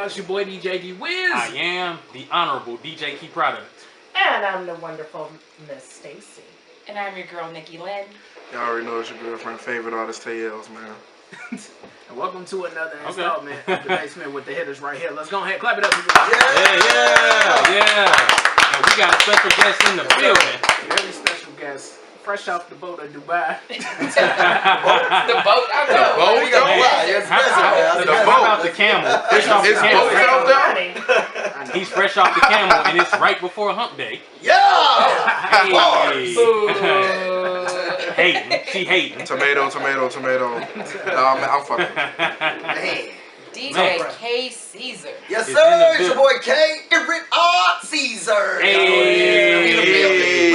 It's your boy DJ D Wiz. I am the Honorable DJ Key Product. And I'm the wonderful Miss Stacy. And I'm your girl, Nikki Lynn. Y'all already know it's your girlfriend, favorite artist, Tayels, man. And welcome to another installment of the basement with the hitters right here. Let's go ahead, clap it up. Yeah. And we got a special guest in the building. Very special guest, fresh off the boat of Dubai. The boat, I know. The boat? Fresh off the camel. Fresh off the camel. He's fresh off the camel, and it's right before Hump Day. Yeah! Hating. She hating. Tomato. No, I'm fucking. Man. DJ KCEASER. Yes, sir. It's your boy K. Favorite Art Caesar. Hey.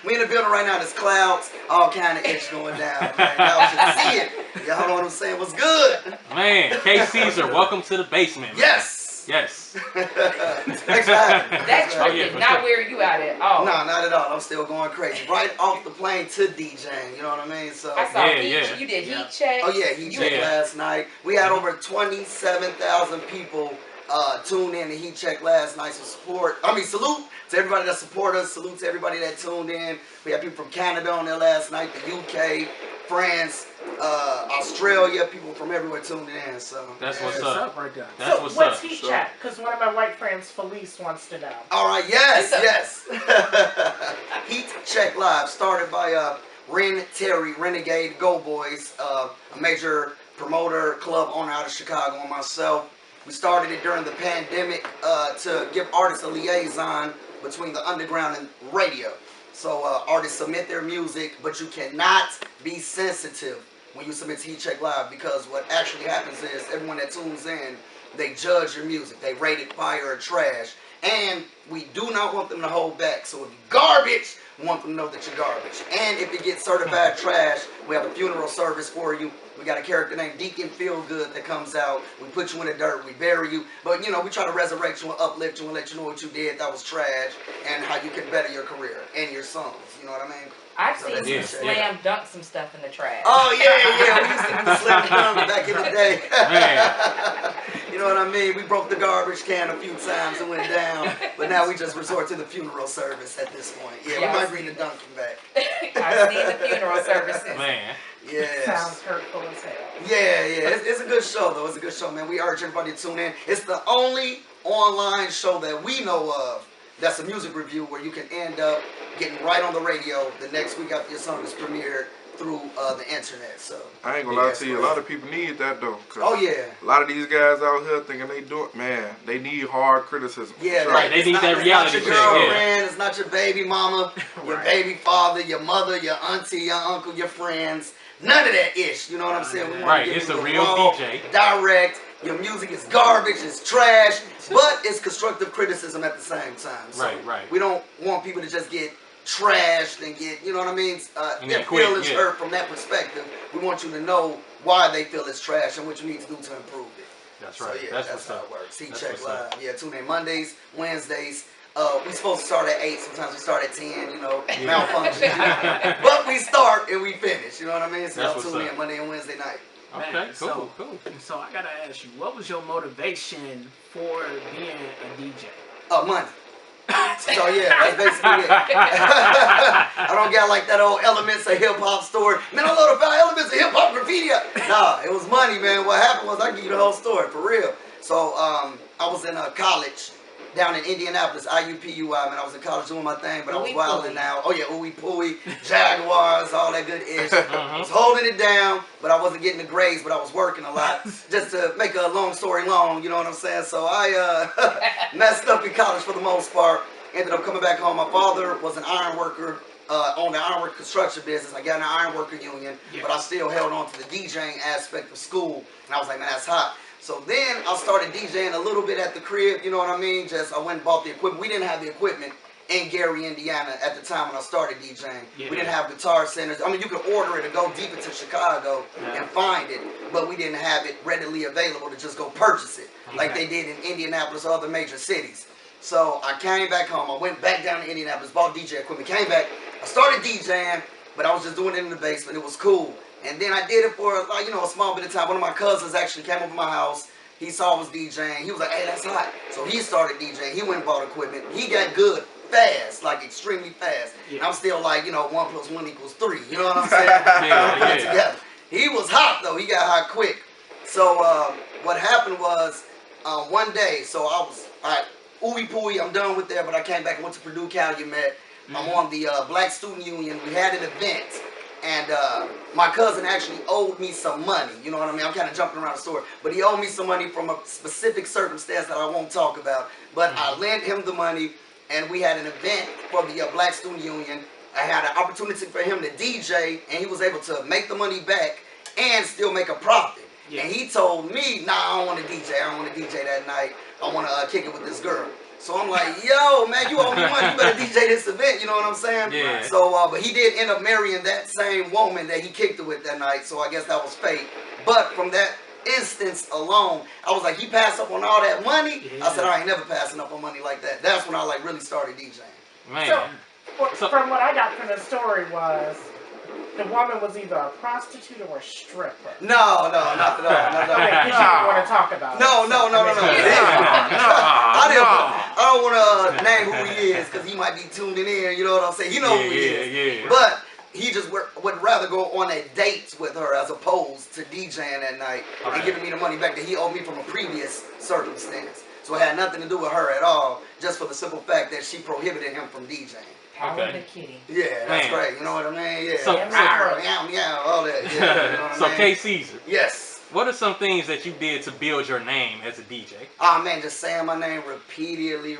We in the building right now. There's clouds, all kind of itch going down. Man. Y'all should see it. Y'all know what I'm saying? What's good? Man, KCEASER, welcome to the basement. Yes. Yes. Thanks for having me. That trip did not wear you out at all. No, not at all. I'm still going crazy. Right off the plane to DJing. You know what I mean? So I saw you did heat check. Oh yeah, heat check last night. We had over 27,000 people tuned in to heat check last night. So salute to everybody that support us. Salute to everybody that tuned in. We had people from Canada on there last night, the UK, France, Australia, people from everywhere tuned in. So that's what's up. Right there. That's so what's what's up. heat check? Because one of my white friends, Felice, wants to know. All right, yes. Heat Check Live, started by Ren Terry, Renegade Go Boys, a major promoter, club owner out of Chicago, and myself. We started it during the pandemic to give artists a liaison between the underground and radio. So artists submit their music, but you cannot be sensitive when you submit to Heat Check Live, because what actually happens is everyone that tunes in, they judge your music. They rate it fire or trash. And we do not want them to hold back. So if you're garbage, we want them to know that you're garbage. And if it gets certified trash, we have a funeral service for you. We got a character named Deacon Feelgood that comes out. We put you in the dirt. We bury you. But, you know, we try to resurrect you and uplift you and let you know what you did that was trash and how you can better your career and your songs. You know what I mean? I've seen you slam dunk some stuff in the trash. Oh, yeah. We used to do slam dunk back in the day. You know what I mean? We broke the garbage can a few times and went down. But now we just resort to the funeral service at this point. Yeah, we might bring the dunking back. I've seen the funeral services. Man. Yes. Sounds hurtful as hell. Yeah. It's a good show, though. It's a good show, man. We urge everybody to tune in. It's the only online show that we know of that's a music review where you can end up getting right on the radio the next week after your song is premiered through the internet. So I ain't gonna lie to you, a lot of people need that though. Oh yeah. A lot of these guys out here thinking they do it, man. They need hard criticism. Yeah, right. They need that reality check. It's not your girlfriend. It's not your baby mama, your baby father, your mother, your auntie, your uncle, your friends. None of that ish. You know what I'm saying? We Right. It's a real raw, DJ. Direct. Your music is garbage, it's trash, but it's constructive criticism at the same time. So right. We don't want people to just get trashed and get, you know what I mean? Their feelings hurt from that perspective. We want you to know why they feel it's trash and what you need to do to improve it. That's right. So, yeah, that's how it works. Heat Check what's Live. Yeah, tune in Mondays, Wednesdays. We supposed to start at 8. Sometimes we start at 10. You know, malfunction. But we start and we finish. You know what I mean? So tune in Monday and Wednesday night. Okay, cool. So I gotta ask you, what was your motivation for being a DJ? Money. So yeah, that's basically it. I don't got like that old Elements of Hip Hop story. Man, I love the 5 elements of hip hop graffiti. Nah, it was money, man. What happened was, I give you the whole story for real. So I was in college down in Indianapolis, IUPUI, man. I was in college doing my thing, but I was wilding out. Oh yeah, ooey pooey, Jaguars, all that good ish. I was holding it down, but I wasn't getting the grades, but I was working a lot. Just to make a long story long, you know what I'm saying? So I messed up in college for the most part. Ended up coming back home. My father was an iron worker, owned an ironwork construction business. I got in an ironworker union, but I still held on to the DJing aspect of school. And I was like, man, that's hot. So then I started DJing a little bit at the crib, you know what I mean? Just I went and bought the equipment. We didn't have the equipment in Gary, Indiana at the time when I started DJing. We didn't have guitar centers. I mean, you could order it or go deep into Chicago and find it, but we didn't have it readily available to just go purchase it like they did in Indianapolis or other major cities. So I came back home. I went back down to Indianapolis, bought DJ equipment, came back. I started DJing, but I was just doing it in the basement. It was cool. And then I did it for, like, you know, a small bit of time. One of my cousins actually came over to my house. He saw I was DJing. He was like, hey, that's hot. So he started DJing. He went and bought equipment. He got good fast, like extremely fast. Yeah. And I'm still like, 1 + 1 = 3. You know what I'm saying? Yeah. Together. He was hot though. He got hot quick. So what happened was one day, so I was, all right, ooey pooey, I'm done with that, but I came back and went to Purdue Calumet. I'm on the Black Student Union. We had an event, and my cousin actually owed me some money. You know what I mean? I'm kind of jumping around the story, but he owed me some money from a specific circumstance that I won't talk about. But I lent him the money, and we had an event for the Black Student Union. I had an opportunity for him to DJ, and he was able to make the money back and still make a profit. Yeah. And he told me, nah, I don't want to DJ. I don't want to DJ that night. I want to kick it with this girl. So I'm like, yo, man, you owe me money. You better DJ this event. You know what I'm saying? Yeah. So, but he did end up marrying that same woman that he kicked it with that night. So I guess that was fate. But from that instance alone, I was like, he passed up on all that money. Yeah. I said, I ain't never passing up on money like that. That's when I like really started DJing. Man. So, from what I got from the story was, the woman was either a prostitute or a stripper. No, not at all. Because you didn't want to talk about it. No. I don't want to name who he is because he might be tuning in. You know what I'm saying? You know who he is. Yeah. But he just would rather go on a date with her as opposed to DJing that night and giving me the money back that he owed me from a previous circumstance. So it had nothing to do with her at all, just for the simple fact that she prohibited him from DJing. Power of the kitty. Yeah, that's right. You know what I mean? Yeah. So- meow, all that. Yeah, you know what So I mean? KCEASER, Yes. what are some things that you did to build your name as a DJ? Oh man, just saying my name repeatedly. I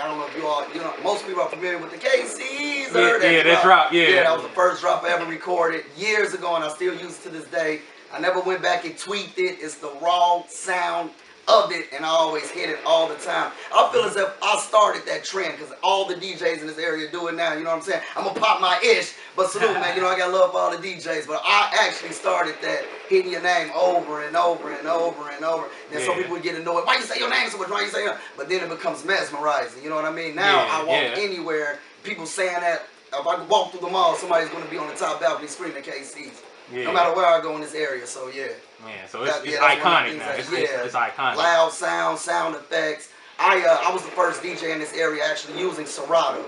don't know if you all, most people are familiar with the KCEASER. That drop. Yeah, that was the first drop I ever recorded years ago, and I still use it to this day. I never went back and tweaked it. It's the raw sound of it, and I always hit it all the time. I feel as if I started that trend because all the DJs in this area do it now. You know what I'm saying? I'm gonna pop my ish, but salute, man. I got love for all the DJs, but I actually started that hitting your name over and over and over and over. Then some people would get annoyed. Why you say your name so much? Why you say your name? But then it becomes mesmerizing. You know what I mean? Now I walk anywhere, people saying that. If I walk through the mall, somebody's gonna be on the top balcony screaming KCEASER. No matter where I go in this area, so yeah. Man, so it's iconic now. It's iconic. Loud sound effects. I was the first DJ in this area actually using Serato.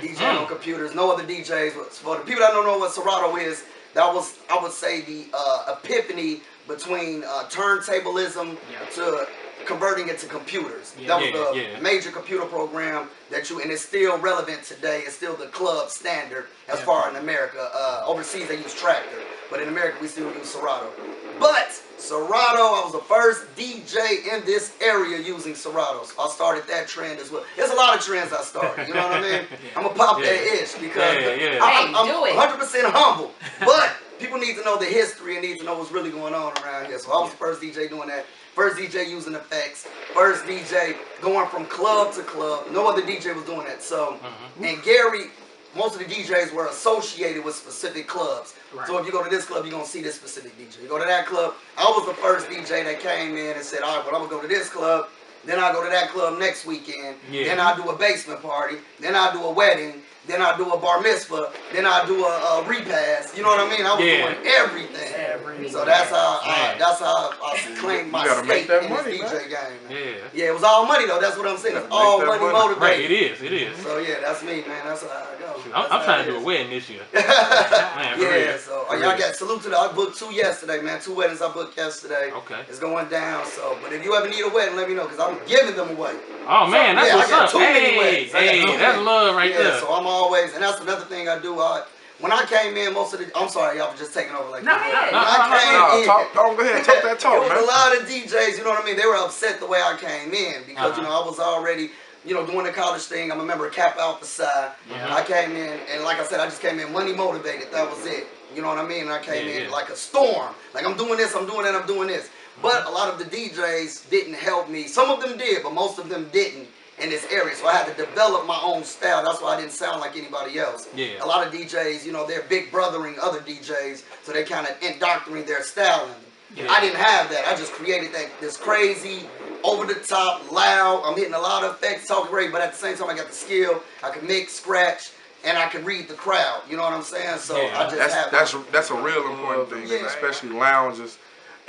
DJing on computers. No other DJs. For the people that don't know what Serato is, that was, I would say, the epiphany between turntablism to converting it to computers. That was the major computer program that and it's still relevant today. It's still the club standard as far in America. Overseas they use Tractor, but in America we still use Serato. But Serato, I was the first DJ in this area using Serato. So I started that trend as well. There's a lot of trends I started, you know what I mean? I'm gonna pop that ish because I'm 100% humble. But people need to know the history and need to know what's really going on around here. So I was the first DJ doing that. First DJ using effects. First DJ going from club to club. No other DJ was doing that. So, and Gary, most of the DJs were associated with specific clubs. Right. So if you go to this club, you're going to see this specific DJ. You go to that club. I was the first DJ that came in and said, all right, well, I'm going to go to this club. Then I'll go to that club next weekend. Then I'll do a basement party. Then I'll do a wedding. Then I'll do a bar mitzvah. Then I'll do a repass. You know what I mean? I was doing everything. So that's how I claimed my stake in this DJ game. Man. Yeah, it was all money though. That's what I'm saying. It's all money motivated. Right, it is. So yeah, that's me, man. That's how I go. I'm trying to do a wedding this year. Man, so y'all got salute to I booked 2 yesterday, man. 2 weddings I booked yesterday. Okay. It's going down. So, but if you ever need a wedding, let me know because I'm giving them away. Oh man, that's what's up. Hey, that's love right there. So I'm always, and that's another thing I do. When I came in, most of the, I'm sorry, y'all for just taking over like that. Go ahead, talk that talk, man. There was a lot of DJs, you know what I mean? They were upset the way I came in because, I was already, doing the college thing. I'm a member of Kappa Alpha Psi. I came in, and like I said, I just came in money motivated. That was it. You know what I mean? And I came in like a storm. Like, I'm doing this, I'm doing that, I'm doing this. But a lot of the DJs didn't help me. Some of them did, but most of them didn't in this area. So I had to develop my own style. That's why I didn't sound like anybody else. A lot of DJs, they're big brothering other DJs, so they kind of indoctrinate their style in them. I didn't have that. I just created this crazy, over the top, loud. I'm hitting a lot of effects, talking great, but at the same time I got the skill. I can mix, scratch, and I can read the crowd. You know what I'm saying? So I just that's a real important thing, especially lounges.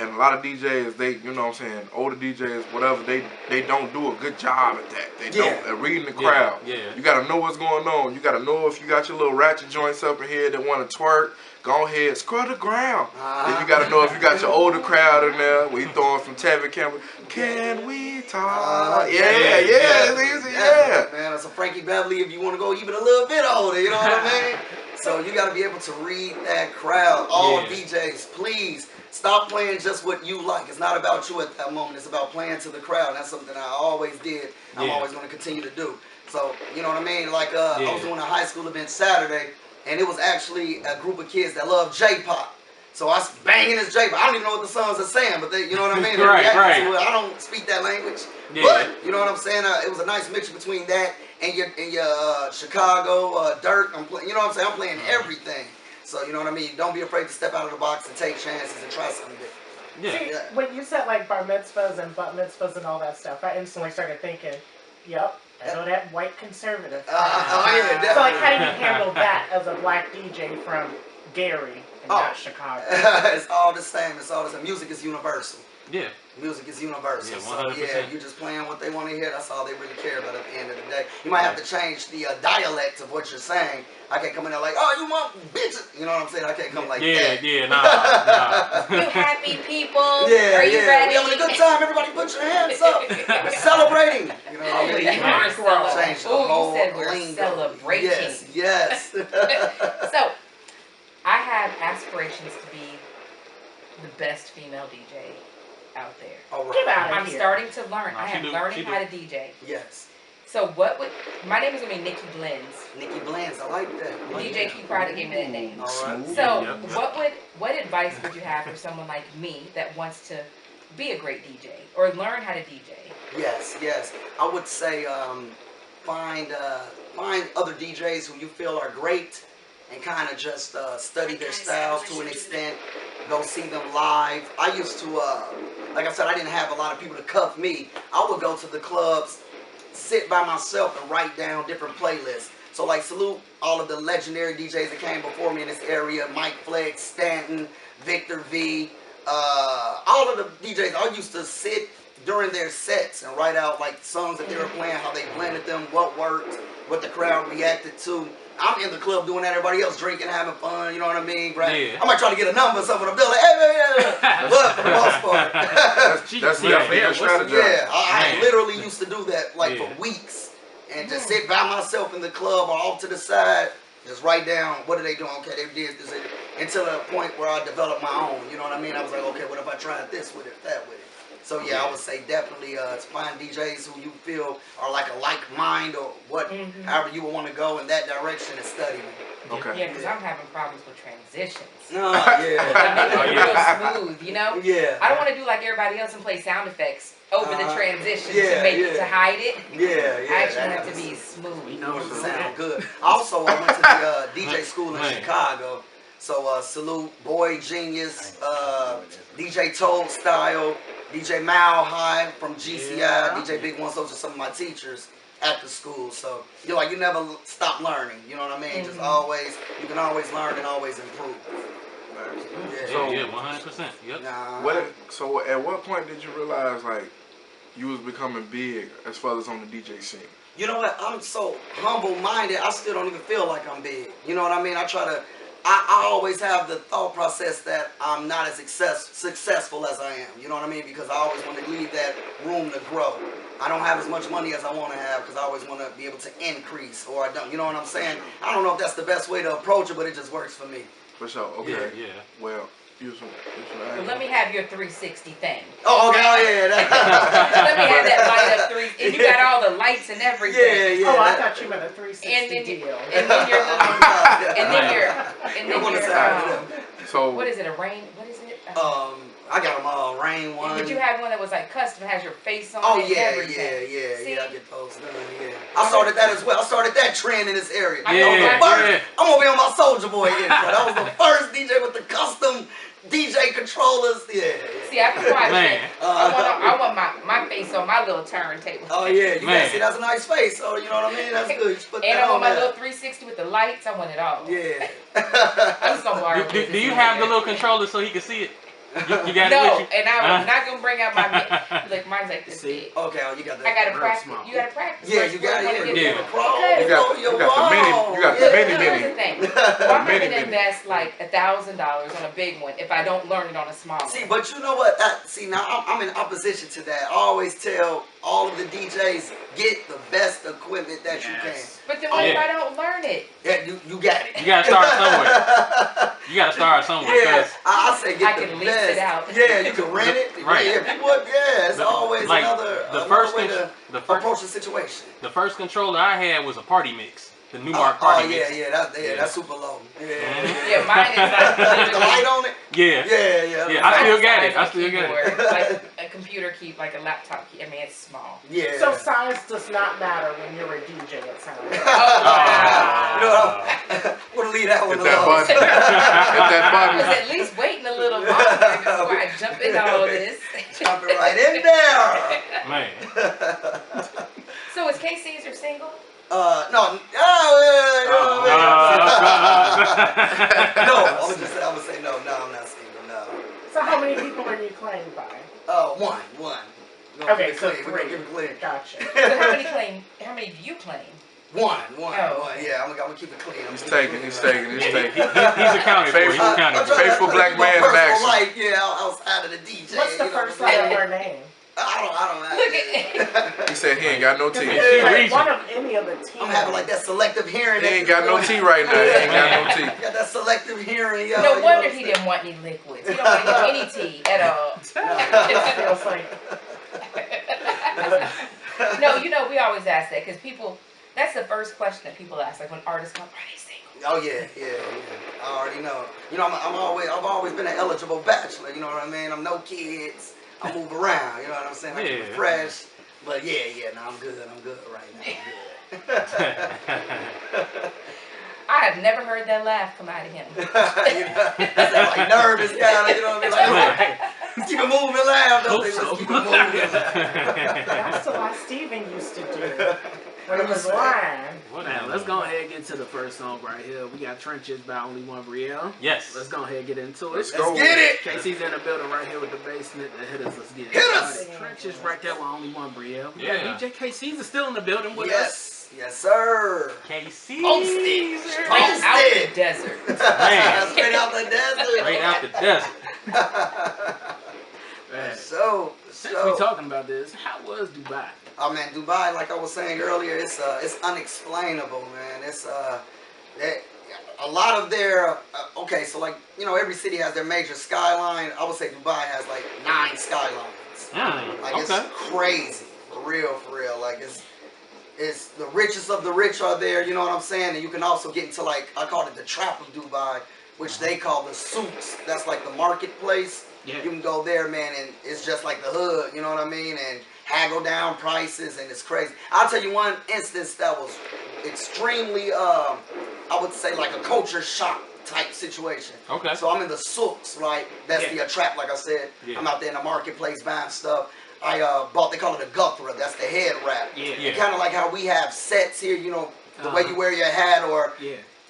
And a lot of DJs, they, you know what I'm saying, older DJs, whatever, they don't do a good job at that. They don't at reading the crowd. Yeah. You gotta know what's going on. You gotta know if you got your little ratchet joints up in here that want to twerk. Go ahead, scrub the ground. Then you gotta know if you got your older crowd in there. We throwing from Tevin Campbell. Can we talk? It's easy. Man, it's a Frankie Beverly if you want to go even a little bit older. You know what I mean? So you got to be able to read that crowd. All DJs, please stop playing just what you like. It's not about you at that moment. It's about playing to the crowd. That's something I always did. I'm always going to continue to do. So, you know what I mean? Like, I was doing a high school event Saturday, and it was actually a group of kids that love J-pop. So I was banging this J-pop. I don't even know what the songs are saying, but they, you know what I mean? They reacted to it. I don't speak that language. But, you know what I'm saying? It was a nice mixture between that and your Chicago, Dirt. You know what I'm saying? I'm playing everything. So, you know what I mean? Don't be afraid to step out of the box and take chances and try something different. See, when you said like bar mitzvahs and bat mitzvahs and all that stuff, I instantly started thinking, yep, I know that white conservative. Yeah, definitely. So like, how do you handle that as a black DJ from Gary and not Chicago? It's all the same. It's all the same. Music is universal. Yeah. Music is universal. Yeah, so you're just playing what they want to hear. That's all they really care about at the end of the day. You might have to change the dialect of what you're saying. I can't come in there like, oh, you want bitches. You know what I'm saying? I can't come like that. Nah. You happy people? Yeah, Are you ready? We having a good time. Everybody put your hands up. We're celebrating. You know what I mean? Change the whole you said we're lingo. celebrating. Yes. So, I have aspirations to be the best female DJ out there. All right. Get out of I'm here. starting to learn. No, I am learning how to DJ. Yes. So my name is going to be Nikki Blends. Nikki Blends, I like that. DJ Key Prada gave me that name. All right. So, what advice would you have for someone like me that wants to be a great DJ or learn how to DJ? Yes. I would say find other DJs who you feel are great and kind of just study their styles to an extent. Go see them live. I used to, like I said, I didn't have a lot of people to cuff me. I would go to the clubs, sit by myself and write down different playlists. So like salute all of the legendary DJs that came before me in this area. Mike Flex, Stanton, Victor V, all of the DJs. I used to sit during their sets and write out like songs that they were playing, how they blended them, what worked, what the crowd reacted to. I'm in the club doing that, everybody else drinking, having fun, you know what I mean? Right? I might try to get a number or something, I'm like, hey, but for the most part. That's your strategy. Yeah, I literally used to do that like for weeks and just sit by myself in the club or off to the side, just write down, what are they doing? Okay, they did this, until a point where I developed my own, you know what I mean? I was like, okay, what if I tried this with it, that with it? So yeah, I would say definitely find DJs who you feel are like a like mind or however you would want to go in that direction and study them. Okay. Yeah, because I'm having problems with transitions. No, yeah. I make it real smooth, you know? Yeah. I don't want to do like everybody else and play sound effects over the transition to make it, to hide it. Yeah. I actually have to be smooth. You know, it sound good. Also, I went to the DJ school in Chicago. So salute Boy Genius, DJ Toad Style, DJ Mal High from GCI, DJ Big One. Those are some of my teachers at the school. So you never stop learning. You know what I mean? Just always, you can always learn and always improve. Yeah, 100%. Yep. So at what point did you realize like you was becoming big as far as on the DJ scene? You know what? I'm so humble-minded. I still don't even feel like I'm big. You know what I mean? I always have the thought process that I'm not as successful as I am. You know what I mean? Because I always want to leave that room to grow. I don't have as much money as I want to have because I always want to be able to increase, or I don't. You know what I'm saying? I don't know if that's the best way to approach it, but it just works for me. For sure. Okay. Yeah. Well, Well, let me have your 360 thing. Oh, okay. Oh, yeah. Let me have that light up and you got all the lights and everything. Yeah. Oh, I thought you meant a 360 deal. And then your so what is it? A rain? What is it? I got them all. Rain one. But you had one that was like custom, has your face on it. Yeah. I get those done. Yeah. I started that as well. I started that trend in this area. I'm gonna be on my Soldier Boy intro. That was the first DJ with the custom DJ controllers. Yeah. See, I've been watching. I want my face on my little turntable. Oh yeah, you can see that's a nice face. So you know what I mean? That's good. You put and that I want on my there. little 360 with the lights. I want it all. Yeah. I'm just gonna borrow Do you have the little controller so he can see it? You got No, it with you? and I'm not gonna bring out my look. Mine's like this big. Okay, oh, you got that. I gotta real practice. small. You gotta practice. Yeah, first you got before it. you Yeah. get You Because You got the mini. here's the thing. Why am I Mini, gonna mini. invest like $1,000 on a big one if I don't learn it on a small one? See, but you know what? Now I'm in opposition to that. I always tell all of the DJs, get the best equipment that you can. But then what if I don't learn it? Yeah, you got it. You gotta start somewhere. You gotta start somewhere. Yeah, 'Cause I say get I the can lease best. it out. Yeah, you can rent it. Right. Yeah, people. Yeah, it's always like, another the first way to approach approach the situation. the first controller I had was a party mix. The Newmark party mix. That's super low. Yeah, Yeah, mine is like the light on it. Yeah. Yeah. I still got it. size I still got keyboard, it. Like a computer key, like a laptop key. I mean, it's small. Yeah. So size does not matter when you're a DJ, it sounds like. Oh, wow. You know, I'm gonna leave that one Hit that alone. button. Hit that I was button. at least waiting a little longer before I jump into all this. Jumping right in there. Man. So is KCEASER single? No. No, I'm gonna say no. No, I'm not single. No. So how many people are you claimed by? One. Okay, so We're gonna 3. give it clean. Gotcha. So how many do you claim? One. Oh. Yeah, I'm gonna keep it clean. He's taking. He's accounted for. He's Faithful. accounted for. Faithful black man in action. Life, outside of the DJ. What's the you know first what I mean? letter of her name? I Look at He said he ain't got no Because teeth. it's like reason. one of any of the teams. I'm having like that selective hearing. He ain't got no teeth right now. He ain't got no teeth. Got that selective hearing, yo. No you wonder know he what didn't want any liquids. He don't want to get any tea at all. Feels like No, we always ask that because people. That's the first question that people ask. Like when artists come, are they single? Oh yeah. I already know. You know, I've always been an eligible bachelor. You know what I mean? I'm no kids. I move around. You know what I'm saying? I keep it Yeah. fresh. But no, I'm good. I'm good right now. I'm good. I have never heard that laugh come out of him. You know, that's like nervous kind of. You know what I mean? Like, keep it moving, laugh. Don't they? Let's keep it moving. that's what Steven used to do when he was lying. Man, let's go ahead and get to the first song right here. We got Trenches by Only One Brielle. Yes. Let's go ahead and get into it. Let's go. Get it. KC's in the building right here with the basement. The Hittas, let's get it. Hittas. Trenches right there with Only One Brielle. We Yeah. got DJ KC's still in the building with us. Yes, sir. KC. Posted. Straight out the desert. Man. Straight out the desert. Straight out the desert. Man, So, since we talking about this, how was Dubai? Oh man, Dubai, like I was saying earlier, it's unexplainable, man. It's a lot of their okay, so like every city has their major skyline. I would say Dubai has like 9 skylines. Like Okay. it's crazy, for real. Like it's the richest of the rich are there. You know what I'm saying? And you can also get into like I call it the trap of Dubai, which they call the souks. That's like the marketplace. Yeah. You can go there, man, and it's just like the hood. You know what I mean? And haggle down prices, and it's crazy. I'll tell you one instance that was extremely, I would say, like a culture shock type situation. Okay. So I'm in the souks, right? That's the trap, like I said. Yeah. I'm out there in the marketplace buying stuff. I bought, they call it a guthra. That's the head wrap. Yeah. Kind of like how we have sets here, the way you wear your hat or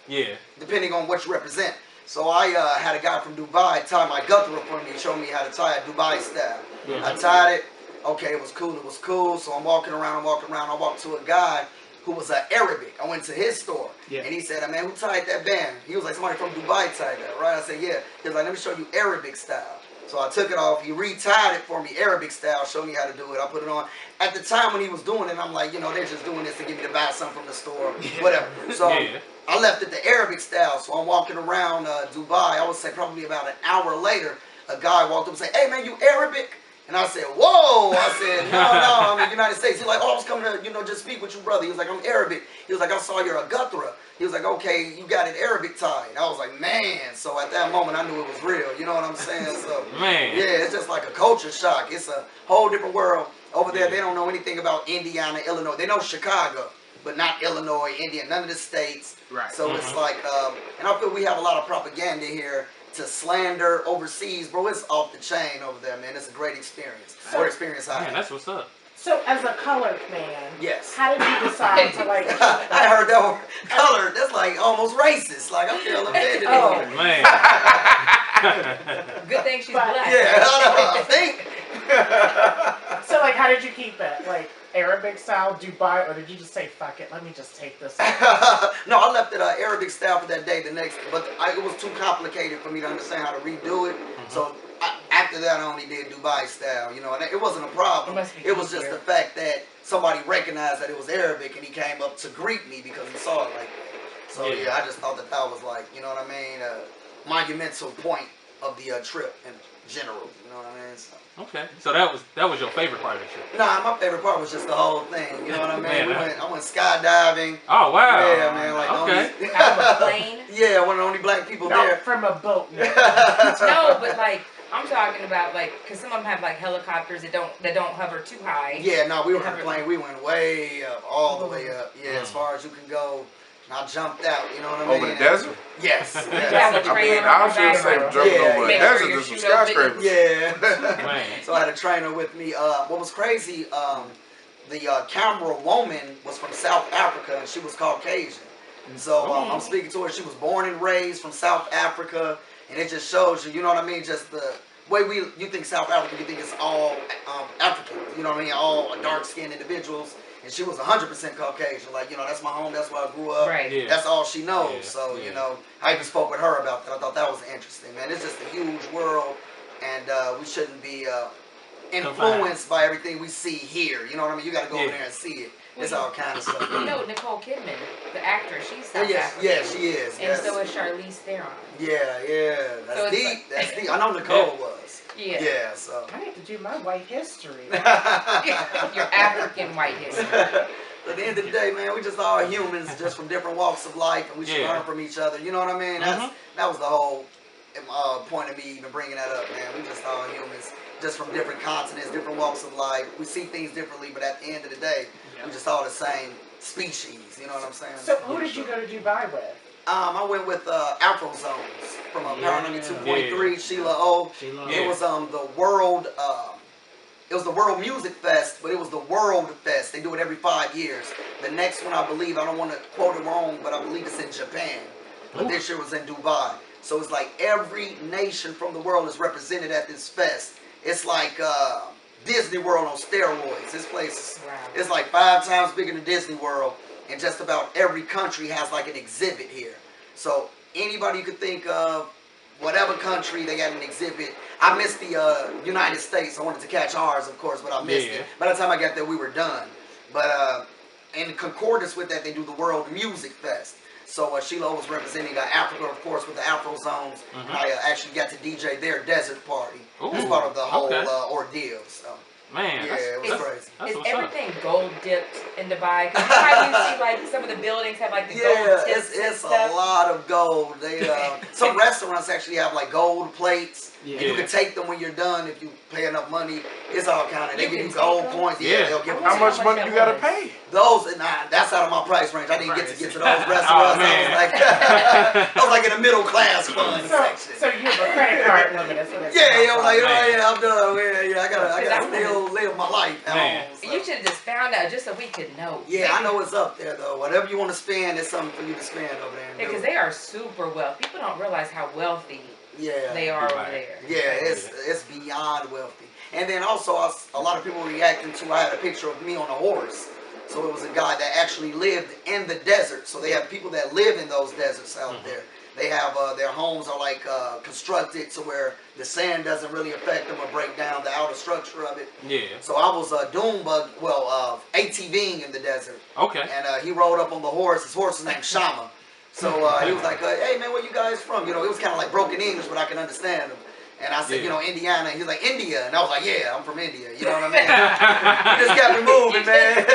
Yeah. depending on what you represent. So I had a guy from Dubai tie my guthra for me, show me how to tie it Dubai style. I tied it. Okay, it was cool. So I'm walking around. I walked to a guy who was Arabic. I went to his store. Yeah. And he said, man, who tied that band? He was like, somebody from Dubai tied that, right? I said, yeah. He was like, let me show you Arabic style. So I took it off. He retied it for me, Arabic style, showed me how to do it. I put it on. At the time when he was doing it, I'm like, they're just doing this to get me to buy something from the store, whatever. So I left it the Arabic style. So I'm walking around Dubai. I would say probably about an hour later, a guy walked up and said, hey, man, you Arabic? And I said, whoa. I said, no, I'm in the United States. He's like, oh, I was coming to, just speak with you, brother. He was like, I'm Arabic. He was like, I saw you're a guthra. He was like, okay, you got it Arabic tied. I was like, man. So at that moment, I knew it was real. You know what I'm saying? So, Man. yeah, it's just like a culture shock. It's a whole different world. Over there, they don't know anything about Indiana, Illinois. They know Chicago, but not Illinois, Indiana, none of the states. Right. So it's like, and I feel we have a lot of propaganda here to slander overseas, bro. It's off the chain over there, man. It's a great experience. More experience I Man, have. that's what's up. So, as a colored man, Yes. how did you decide to like? I heard that word, color. That's like almost racist. Like I feel offended. Oh. Man. Good thing she's But- black. Yeah, I think. So, like, how did you keep it? Like, Arabic style, Dubai, or did you just say, fuck it, let me just take this one? No, I left it Arabic style for that day. The next, but it was too complicated for me to understand how to redo it. So after that, I only did Dubai style. You know, and it wasn't a problem. It was just the fact that somebody recognized that it was Arabic, and he came up to greet me because he saw it like that. So yeah, I just thought that was like, you know what I mean, monumental point of the trip in general. You know what I mean? So. Okay, so that was your favorite part of the trip? Nah, my favorite part was just the whole thing. You know what I mean? I went skydiving. Oh wow! Yeah, man. Like okay. Out of a plane? Yeah, one of the only black people No, there. from a boat. No, but like I'm talking about like, cause some of them have like helicopters that don't hover too high. Yeah, no, we were on a plane. We went way up, all the way up. Yeah, as far as you can go. And I jumped out. You know what I mean? Over the desert? Yes. Have a yes. I mean, I was just saying jumping over a Make desert. sure your There's some shoes don't fit. skyscrapers. Yeah. Man. So I had a trainer with me. What was crazy? The camera woman was from South Africa, and she was Caucasian. So I'm speaking to her. She was born and raised from South Africa, and it just shows you. You know what I mean? Just the way you think South Africa, you think it's all African. You know what I mean? All dark-skinned individuals. And she was 100% Caucasian. Like, you know, that's my home. That's where I grew up. Right. Yeah. That's all she knows. Yeah. So, you know, I even spoke with her about that. I thought that was interesting, man. It's just a huge world, and we shouldn't be influenced by everything we see here. You know what I mean? You got to go over there and see it. It's all kind of stuff. You know Nicole Kidman, the actress, she's South African. Yeah, she is. And so is Charlize Theron. Yeah. That's So it's deep. like- That's deep. I know Nicole was. Yeah. Yeah, so. I need to do my white history. Your African white history. At the end of the day, man, we just all humans, just from different walks of life, and we should learn from each other. You know what I mean? That was the whole point of me even bringing that up, man. We just all humans, just from different continents, different walks of life. We see things differently, but at the end of the day, we just all the same species. You know what I'm saying? So who did you go to Dubai with? I went with Afro Zones from Paranormal 2.3, Sheila O. It was the world. It was the World Music Fest, but it was the World Fest. They do it every 5 years. The next one, I believe, I don't want to quote it wrong, but I believe it's in Japan. But this year was in Dubai. So it's like every nation from the world is represented at this fest. It's like Disney World on steroids. This place is like 5 times bigger than Disney World, and just about every country has like an exhibit here. So anybody you could think of, whatever country, they got an exhibit. I missed the United States. I wanted to catch ours, of course, but I missed it. By the time I got there, we were done. But in concordance with that, they do the World Music Fest. So Sheila was representing Africa, of course, with the Afro Zones. And I actually got to DJ their desert party as part of the whole ordeal. So. Man, yeah, it was crazy. Is everything gold dipped in Dubai? Because you see like some of the buildings have like the gold tips and it's stuff. a lot of gold. They some restaurants actually have like gold plates. And you can take them when you're done if you pay enough money. It's all kind of. They give you gold coins. Yeah, they'll give them. How much money you gotta pay? Those, that's out of my price range. I didn't get to those restaurants. I was like in a middle class fund section. So you have a credit card limit, is what it I'm done. I gotta still live my life at home. So. You should have just found out just so we could know. Yeah, I know it's up there though. Whatever you want to spend, it's something for you to spend over there. Yeah, because they are super wealthy. People don't realize how wealthy they are over there. Yeah, it's beyond wealthy. And then also, a lot of people reacting to, I had a picture of me on a horse. So it was a guy that actually lived in the desert. So they have people that live in those deserts out there. They have, their homes are like constructed to where the sand doesn't really affect them or break down the outer structure of it. Yeah. So I was ATVing in the desert. Okay. And he rode up on the horse. His horse is named Shama. So he was like, hey man, where you guys from? You know, it was kind of like broken English, but I can understand him. And I said, you know, Indiana. And he was like, India. And I was like, yeah, I'm from India. You know what I mean? He just got me moving, man.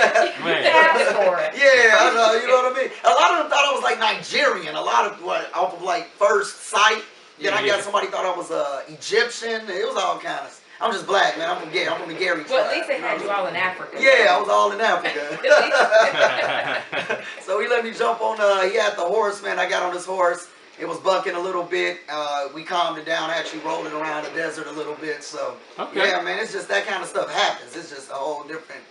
Yeah, I know. You know what I mean? A lot of them thought I was like Nigerian. A lot of off of like first sight. Then I got somebody thought I was Egyptian. It was all kind of. I'm just black, man. I'm from the Gary tribe. Well, at least they had you all in Africa. Yeah, I was all in Africa. So he let me jump on. He had the horse, man. I got on this horse. It was bucking a little bit. We calmed it down, actually rolling around the desert a little bit. So, yeah, man, it's just that kind of stuff happens. It's just a whole different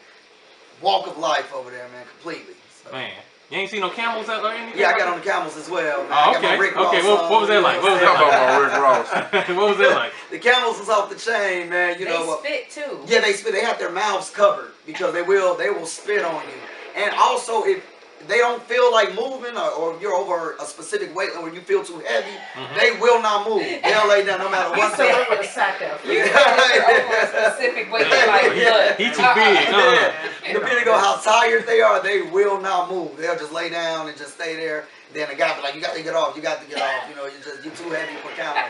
walk of life over there, man, completely. So. Man, You ain't seen no camels or anything? Yeah, I got on the camels as well. Man. Oh, I got okay. my Rick Ross Okay, what was that like? What was Talk that about my Rick Ross. like? What was that like? The camels was off the chain, man. You know. They spit too. Yeah, they spit. They have their mouths covered because they will spit on you. And also, if they don't feel like moving, or if you're over a specific weight, or you feel too heavy, they will not move. They'll lay down no matter You what. said it would have sat there. You said if you're over a specific weight, you're like, look. He too big. Depending on how tired they are, they will not move. They'll just lay down and just stay there. Then the guy be like, you got to get off. You got to get off. You know, you're too heavy for camel.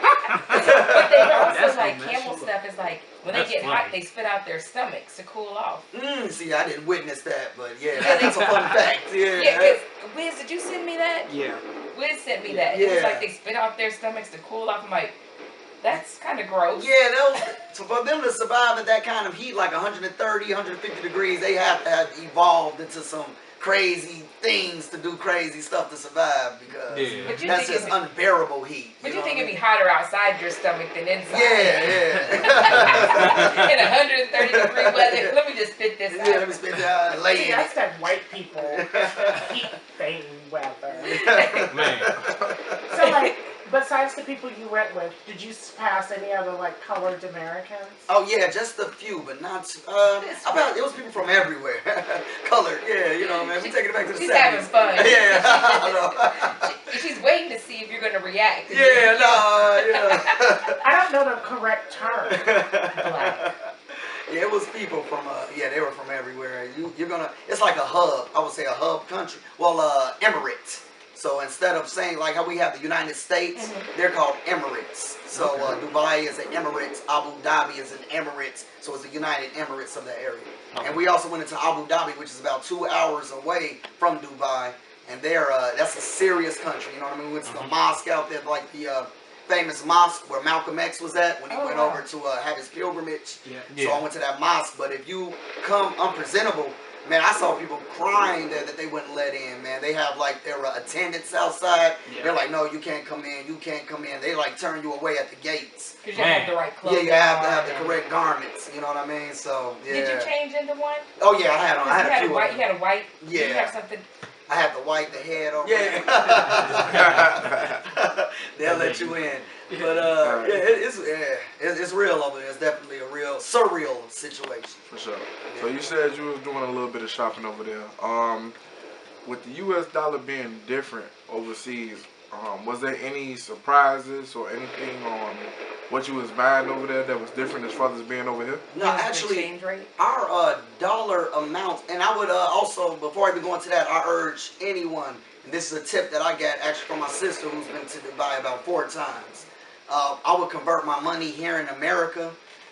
But they also That's like gonna mess camel you stuff is like when That's they get funny. hot, they spit out their stomachs to cool off. See, I didn't witness that, but yeah, that's a fun fact. Yeah. Yeah, because Wiz, did you send me that? Yeah. Wiz sent me that. It was Yeah. like they spit out their stomachs to cool off. I'm like, that's kind of gross. Yeah, so for them to survive at that kind of heat, like 130, 150 degrees, they have to have evolved into some crazy things to do crazy stuff to survive because But you that's think just it'd unbearable heat. But you know think what I it'd be mean? hotter outside your stomach than inside? Yeah. In 130 degree weather. Let me just spit this out. Yeah, let me spit that lay See, in that's it. that white people heat thing weather. Man. So, like, besides the people you went with, did you pass any other, like, colored Americans? Oh yeah, just a few, but not. It was people from everywhere, colored. Yeah, you know, man. We taking it back to the She's 70s. having fun. Yeah, I know. She's waiting to see if you're going to react. Yeah, no, I don't know the correct term. Black. Yeah, it was people from, they were from everywhere. You're gonna, it's like a hub, I would say a hub country. Well, Emirates. So instead of saying like how we have the United States, they're called Emirates. So Dubai is an Emirates, Abu Dhabi is an Emirates. So it's the United Emirates of that area. Okay. And we also went into Abu Dhabi, which is about 2 hours away from Dubai. And that's a serious country, you know what I mean? We went to the mosque out there, like the famous mosque where Malcolm X was at when he went over to have his pilgrimage. So I went to that mosque. But if you come unpresentable, man, I saw people crying there that they wouldn't let in, man. They have like their attendants outside. They're like, no, you can't come in, you can't come in. They like turn you away at the gates. Because you have the right clothes. Yeah, you have to have the correct garments, you know what I mean? So, yeah. Did you change into one? Oh, yeah, I had on. I had a few white. You had a white? Yeah. Did you have something? I had the white, the head over. Yeah. They'll let you in. But it's real over there. It's definitely a real surreal situation. For sure. So you said you was doing a little bit of shopping over there. With the U.S. dollar being different overseas, was there any surprises or anything on what you was buying over there that was different as far as being over here? No, actually, our dollar amount, and I would also, before I even go into that, I urge anyone, and this is a tip that I got actually from my sister who's been to Dubai about 4 times. I would convert my money here in America,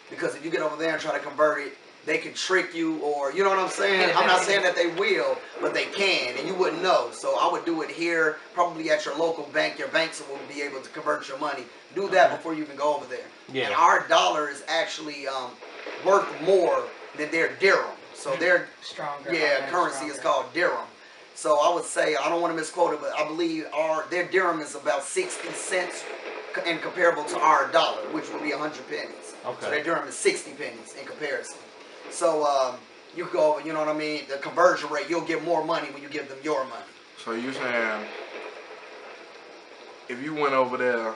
because if you get over there and try to convert it, they can trick you, or you know what I'm saying? I'm not saying that they will, but they can, and you wouldn't know. So I would do it here, probably at your local bank. Your banks will be able to convert your money. Do that before you even go over there. Yeah. And our dollar is actually worth more than their dirham. So their currency is called dirham. So I would say, I don't want to misquote it, but I believe their dirham is about 60 cents and comparable to our dollar, which would be 100 pennies. Okay. So their dirham is 60 pennies in comparison. So you go, you know what I mean, the conversion rate, you'll get more money when you give them your money. So you saying if you went over there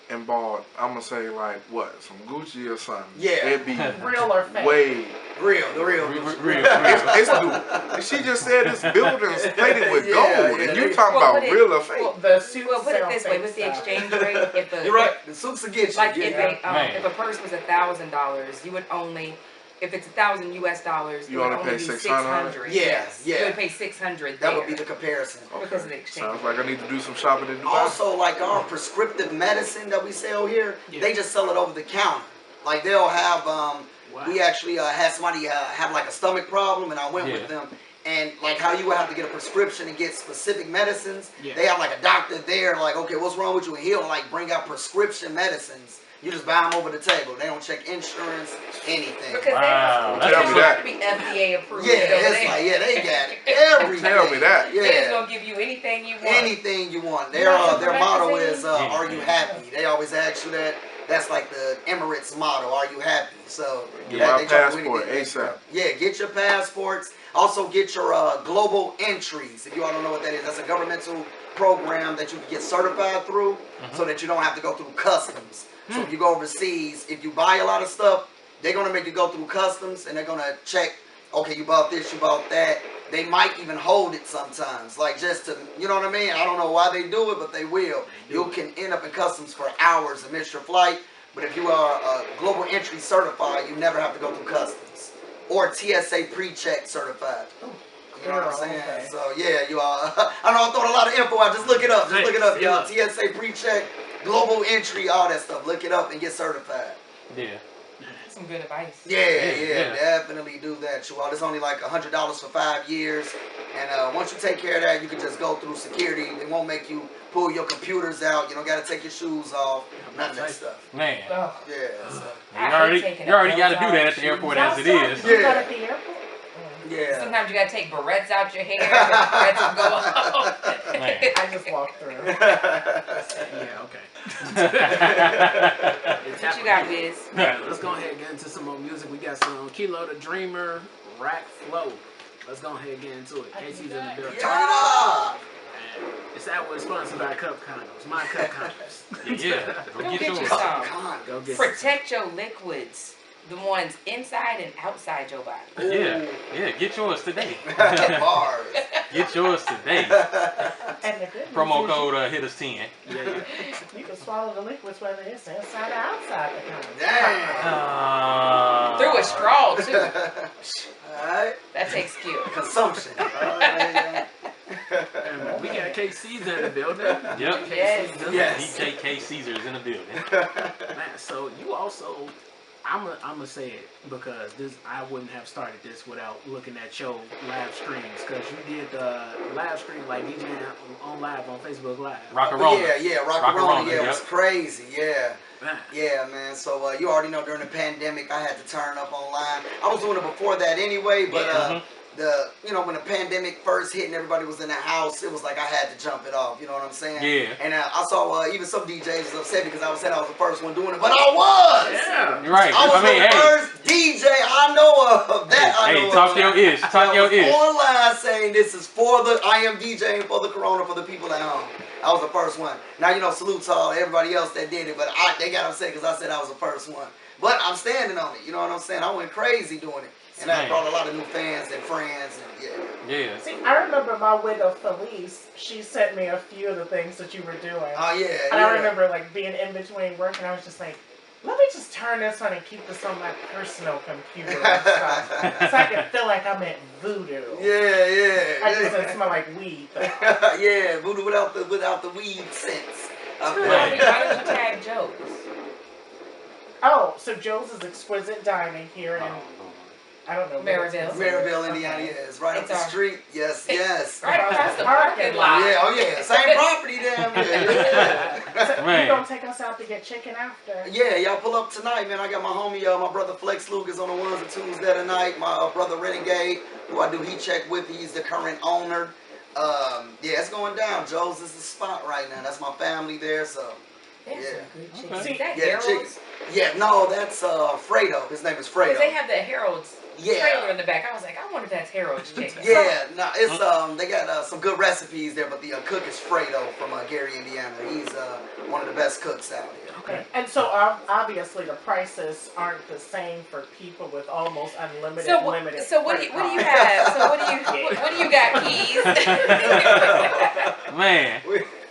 and bought, I'm gonna say like what, some Gucci or something? Yeah. It'd be Real or fake? way the real. It's new. She just said this building's plated with gold, and you talking about real or fake? Well, the suits Well, put it this way, fake with the stuff. exchange rate, if the You're right. The suits will get you. like yeah. if a purse was $1,000, you would only, if it's $1,000 US, You would only pay be 600? Yes, Yeah. you would pay 600. That would be the comparison. because of the exchange. Sounds like I need to do some shopping in Dubai. Also, like our prescriptive medicine that we sell here, they just sell it over the counter. Like they'll have, we actually had somebody have like a stomach problem, and I went with them. And like how you would have to get a prescription and get specific medicines, they have like a doctor there, like, okay, what's wrong with you? And he'll like bring out prescription medicines. You just buy them over the table. They don't check insurance, anything. Because Wow. they Tell me that. have to be FDA approved. Yeah, it's like, they got everything. Tell me that. Yeah. They're just gonna give you anything you want. Anything you want. Their You want some motto magazine? is, are you happy? They always ask you that. that's like the Emirates motto. Are you happy? So Get that, my they try to passport really ASAP. Yeah, get your passports. Also get your global entries. If you all don't know what that is, that's a governmental program that you can get certified through, so that you don't have to go through customs. So if you go overseas, if you buy a lot of stuff, they're gonna make you go through customs, and they're gonna check. Okay, you bought this, you bought that. They might even hold it sometimes, like just to, you know what I mean? I don't know why they do it, but they will. You can end up in customs for hours and miss your flight. But if you are global entry certified, you never have to go through customs. Or TSA pre-check certified. You know what I'm saying? Okay. So yeah, you all. I know I'm throwing a lot of info out. Just look it up. Just look it up, y'all. Yeah. TSA pre-check, global entry, all that stuff. Look it up and get certified. Yeah. Some good advice. Yeah, definitely do that, you all. It's only like $100 for 5 years, and once you take care of that, you can just go through security. They won't make you pull your computers out. You don't got to take your shoes off. None of that stuff. Man. Oh. Yeah. So, You already got to do that at the airport as it is. You got at the airport? yeah. Sometimes you gotta take barrettes out your hair. Barrettes will go off. Man. I just walked through. Yeah, okay. What you got, Wiz? Yeah, let's go ahead and get into some more music. We got some Kilo the Dreamer, Rack Flow. Let's go ahead and get into it. Casey's in the building. Turn it up. And it's that was sponsored by Cup Condoms. My Cup Condoms. Yeah. Go Go get get your yours. some. Go get Protect your liquids. The ones inside and outside your body. Yeah. Yeah. Get yours today. Bars. Get yours today. And the good Promo news is code Hittas 10. Yeah. you can swallow the liquids whether it's inside or outside the condom. Damn. Through a straw, too. Alright. That takes skill. Consumption. And we got KC's in the building. Yep. Yes. Yes. DJ KCEASER is in the building. Man, so you also, I'm gonna say it because I wouldn't have started this without looking at your live streams, because you did the live stream like DJing on live on Facebook Live. Rock-a-roll. Yeah, Rock-a-roll, Rock-a-roll. Yeah, it was yep. crazy. Yeah. Man. Yeah, man. So you already know during the pandemic I had to turn up online. I was doing it before that anyway, but when the pandemic first hit and everybody was in the house, it was like I had to jump it off. You know what I'm saying? Yeah. And I saw even some DJs was upset because I said I was the first one doing it, but I was. Yeah. You're right. I was the first DJ I know of that. Hey, talk your ish. Talk your ish. Online saying this is I am DJing for the corona for the people at home. I was the first one. Now, salute to everybody else that did it, but they got upset because I said I was the first one. But I'm standing on it, you know what I'm saying? I went crazy doing it. And that brought a lot of new fans and friends, and Yeah. See, I remember my widow Felice. She sent me a few of the things that you were doing. Oh, yeah. And I remember being in between work, and I was just like, let me just turn this on and keep this on my personal computer and stuff, so I can feel like I'm at voodoo. Yeah. I just didn't smell like weed. Yeah, voodoo without the weed sense. Why don't you tag Joe's? Oh, so Joe's is Exquisite Dining here in, I don't know. Maryville, Indiana, yes. Right up the street. Yes. Right across the parking lot. Yeah, oh yeah. Same property damn yeah. So you gonna take us out to get chicken after? Yeah, y'all pull up tonight, man. I got my homie, my brother Flex Luke is on the ones and twos there tonight. My brother Renegade, who I do heat check with, he's the current owner. Yeah, it's going down. Joe's is the spot right now. That's my family there, so. There's some good chicken. Okay. Is that Yeah, Harold's? Yeah, no, that's Fredo. His name is Fredo. Because they have the Harold's Yeah. trailer in the back. I was like, I wonder if that's Harold's chicken. Yeah, no, it's they got some good recipes there, but the cook is Fredo from Gary, Indiana. He's one of the best cooks out here. Okay. And so obviously the prices aren't the same for people with almost unlimited limited. So what do you have? So what do you got, Keys? Man.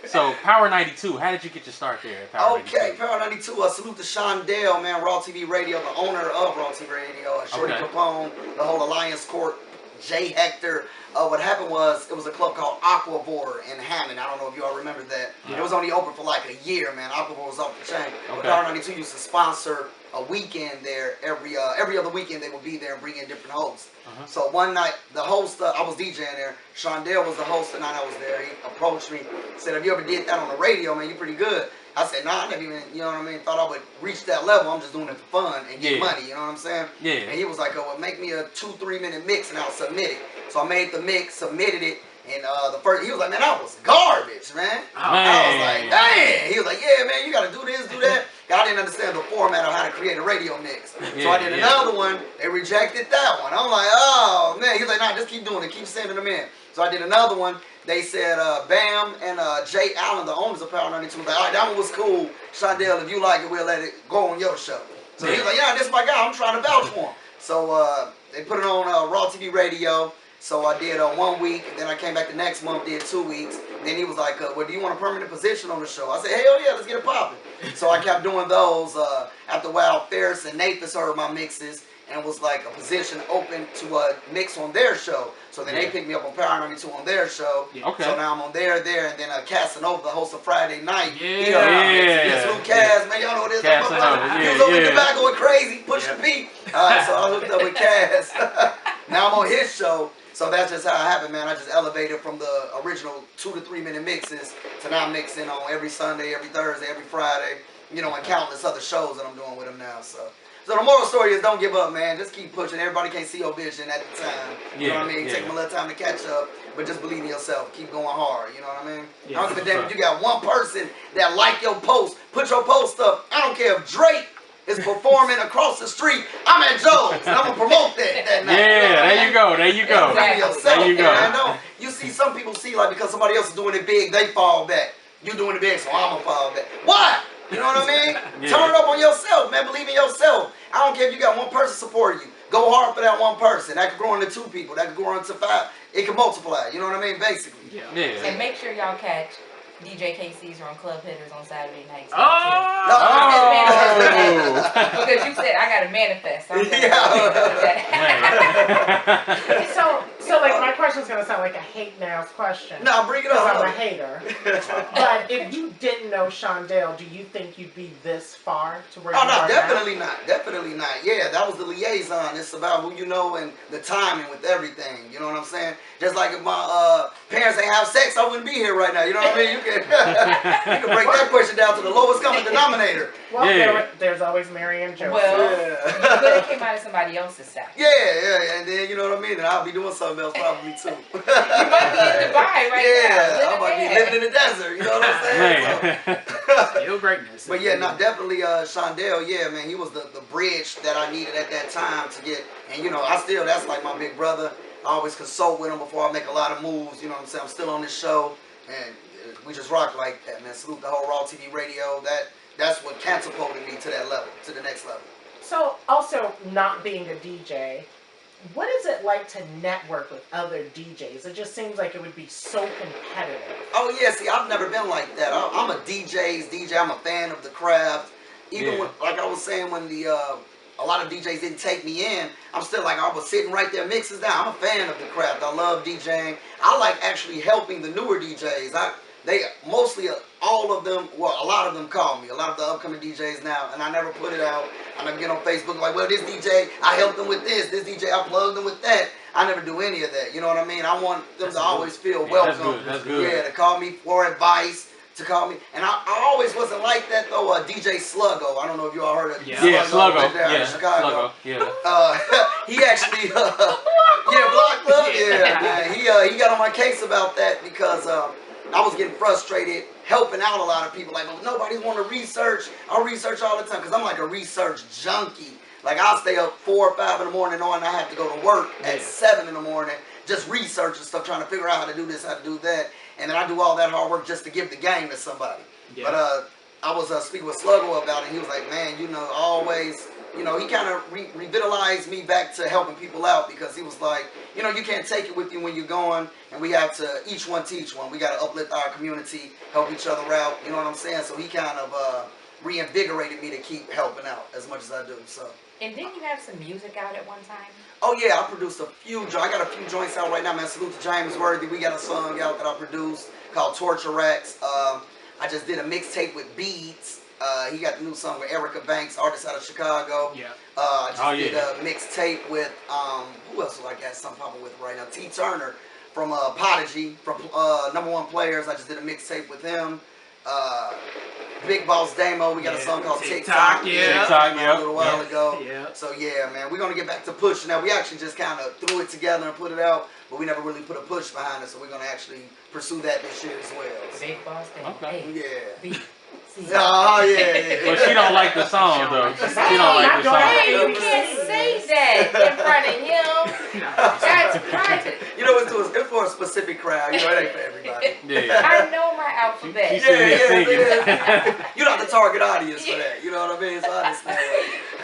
So, Power 92, how did you get your start there at Power 92? Okay, Power 92, salute to Shondell, man, Raw TV Radio, the owner of Raw TV Radio, Shorty Capone, the whole Alliance Court, Jay Hector. What happened was, it was a club called Aquavore in Hammond. I don't know if you all remember that. Yeah. It was only open for like a year, man. Aquavore was off the chain. But Power 92 used to sponsor a weekend there. Every other weekend they would be there and bring in different hosts. So one night, the host, I was DJing there. Shondell was the host the night I was there. He approached me, said, have you ever did that on the radio, man? You're pretty good. I said, nah, I never even, you know what I mean, thought I would reach that level. I'm just doing it for fun and get money, you know what I'm saying? Yeah. And he was like, oh, well, make me a 2-3 minute mix and I'll submit it. So I made the mix, submitted it, and he was like, man, that was garbage, man. I was like, dang. He was like, yeah, man, you gotta do this, do that. I didn't understand the format of how to create a radio mix. So Yeah, I did another one. They rejected that one. I'm like, oh man. He's like, nah, just keep doing it. Keep sending them in. So I did another one. They said Bam and Jay Allen, the owners of Power 92, was like, all right, that one was cool. Shondell, if you like it, we'll let it go on your show. So he was like, yeah, this is my guy. I'm trying to vouch for him. So they put it on Raw TV Radio. So I did 1 week, and then I came back the next month, did 2 weeks. Then he was like, well, do you want a permanent position on the show? I said, hell yeah, let's get it popping. So I kept doing those. After a while, Ferris and Nathan heard my mixes, and was like a position open to mix on their show. So then they picked me up on Power 92 on their show. Okay. So now I'm on there, and then Casanova, the host of Friday Night. Yeah. Salute Cas, man, y'all know this. Casanova, He was over in the back going crazy, pushing Pete. So I hooked up with Cas. Now I'm on his show. So that's just how it happened, man. I just elevated from the original 2 to 3 minute mixes to now mixing on every Sunday, every Thursday, every Friday, you know, and countless other shows that I'm doing with him now. So the moral story is don't give up, man. Just keep pushing. Everybody can't see your vision at the time. You know what I mean? Take them a little time to catch up, but just believe in yourself. Keep going hard. You know what I mean? I don't give a damn if you got one person that like your post, put your post up. I don't care if Drake is performing across the street. I'm at Joe's, and I'm gonna promote that night. Yeah, there you go, there you go. Yourself, there you go. Man. You see some people see like because somebody else is doing it big, they fall back. You doing it big, so I'm gonna fall back. Why? You know what I mean? Turn it up on yourself, man. Believe in yourself. I don't care if you got one person supporting you. Go hard for that one person. That could grow into 2 people. That could grow into 5. It can multiply. You know what I mean? Basically. Yeah. And make sure y'all catch DJ KCEASER on Club Hittas on Saturday nights. Because you said I gotta manifest. So like my question's gonna sound like a hate now's question. No, bring it up. Because I'm a hater. But if you didn't know Shondell, do you think you'd be this far to where you are now? Definitely not. Definitely not. Yeah, that was the liaison. It's about who you know and the timing with everything. You know what I'm saying? Just like if my parents ain't have sex, I wouldn't be here right now. You know what I mean? You can break that question down to the lowest common denominator. Well, there's always Mary and Joseph. Well, you could have came out of somebody else's sack. Yeah, and then you know what I mean? And I'll be doing something else probably too. You might be in Dubai right now. I might be living in the desert, you know what I'm saying? Still greatness. But yeah, definitely Shondell, yeah, man, he was the bridge that I needed at that time to get, and you know, that's like my big brother. I always consult with him before I make a lot of moves, you know what I'm saying? I'm still on this show, and we just rock like that, man. Salute the whole Raw TV Radio. That's what catapulted me to that level, to the next level. So, also, not being a DJ, what is it like to network with other DJs? It just seems like it would be so competitive. Oh, yeah, see, I've never been like that. I'm a DJ's DJ. I'm a fan of the craft. Even when, like I was saying, when a lot of DJs didn't take me in, I'm still like, I was sitting right there, mixes down. I'm a fan of the craft. I love DJing. I like actually helping the newer DJs. They mostly, all of them, well, a lot of them call me, a lot of the upcoming DJs now, and I never put it out. I never get on Facebook like, well, this DJ, I helped them with this DJ, I plugged them with that. I never do any of that, you know what I mean? I want them to always feel welcome. That's good. Yeah, to call me for advice, to call me. And I always wasn't like that, though. DJ Sluggo, I don't know if you all heard of Sluggo. Right there in Chicago. Sluggo. He actually, Block Club, man. He got on my case about that because I was getting frustrated helping out a lot of people. Like, nobody want to research. I research all the time because I'm like a research junkie. Like, I'll stay up 4 or 5 in the morning knowing I have to go to work at 7 in the morning, just researching stuff, trying to figure out how to do this, how to do that. And then I do all that hard work just to give the game to somebody. Yeah. But I was speaking with Sluggo about it. He was like, man, you know, always, you know, he kind of revitalized me back to helping people out because he was like, you know, you can't take it with you when you're going, and we have to each one teach one. We got to uplift our community, help each other out, you know what I'm saying? So he kind of reinvigorated me to keep helping out as much as I do, so. And didn't you have some music out at one time? Oh yeah, I produced a few. I got a few joints out right now, man. Salute to James Worthy. We got a song out that I produced called Torture Racks. I just did a mixtape with Beats. He got the new song with Erica Banks, artist out of Chicago. Yeah. I just did a mixtape with who else do I got something popping with right now? T Turner from Prodigy, from #1 Players. I just did a mixtape with him. Big Boss Damo, we got a song called TikTok. A little while ago. Yeah. So yeah, man, we're gonna get back to pushing. Now we actually just kind of threw it together and put it out, but we never really put a push behind it. So we're gonna actually pursue that this year as well. Big Boss Damo. Okay. Yeah. ABC. Oh yeah. But she don't like the song though. She don't like the song. Hey, you can't say that in front of him. That's private. You know, it's for a specific crowd. You know, it ain't for everybody. Yeah. I know my alphabet. She sitting there singing. You're not the target audience for that. You know what I mean? So I understand.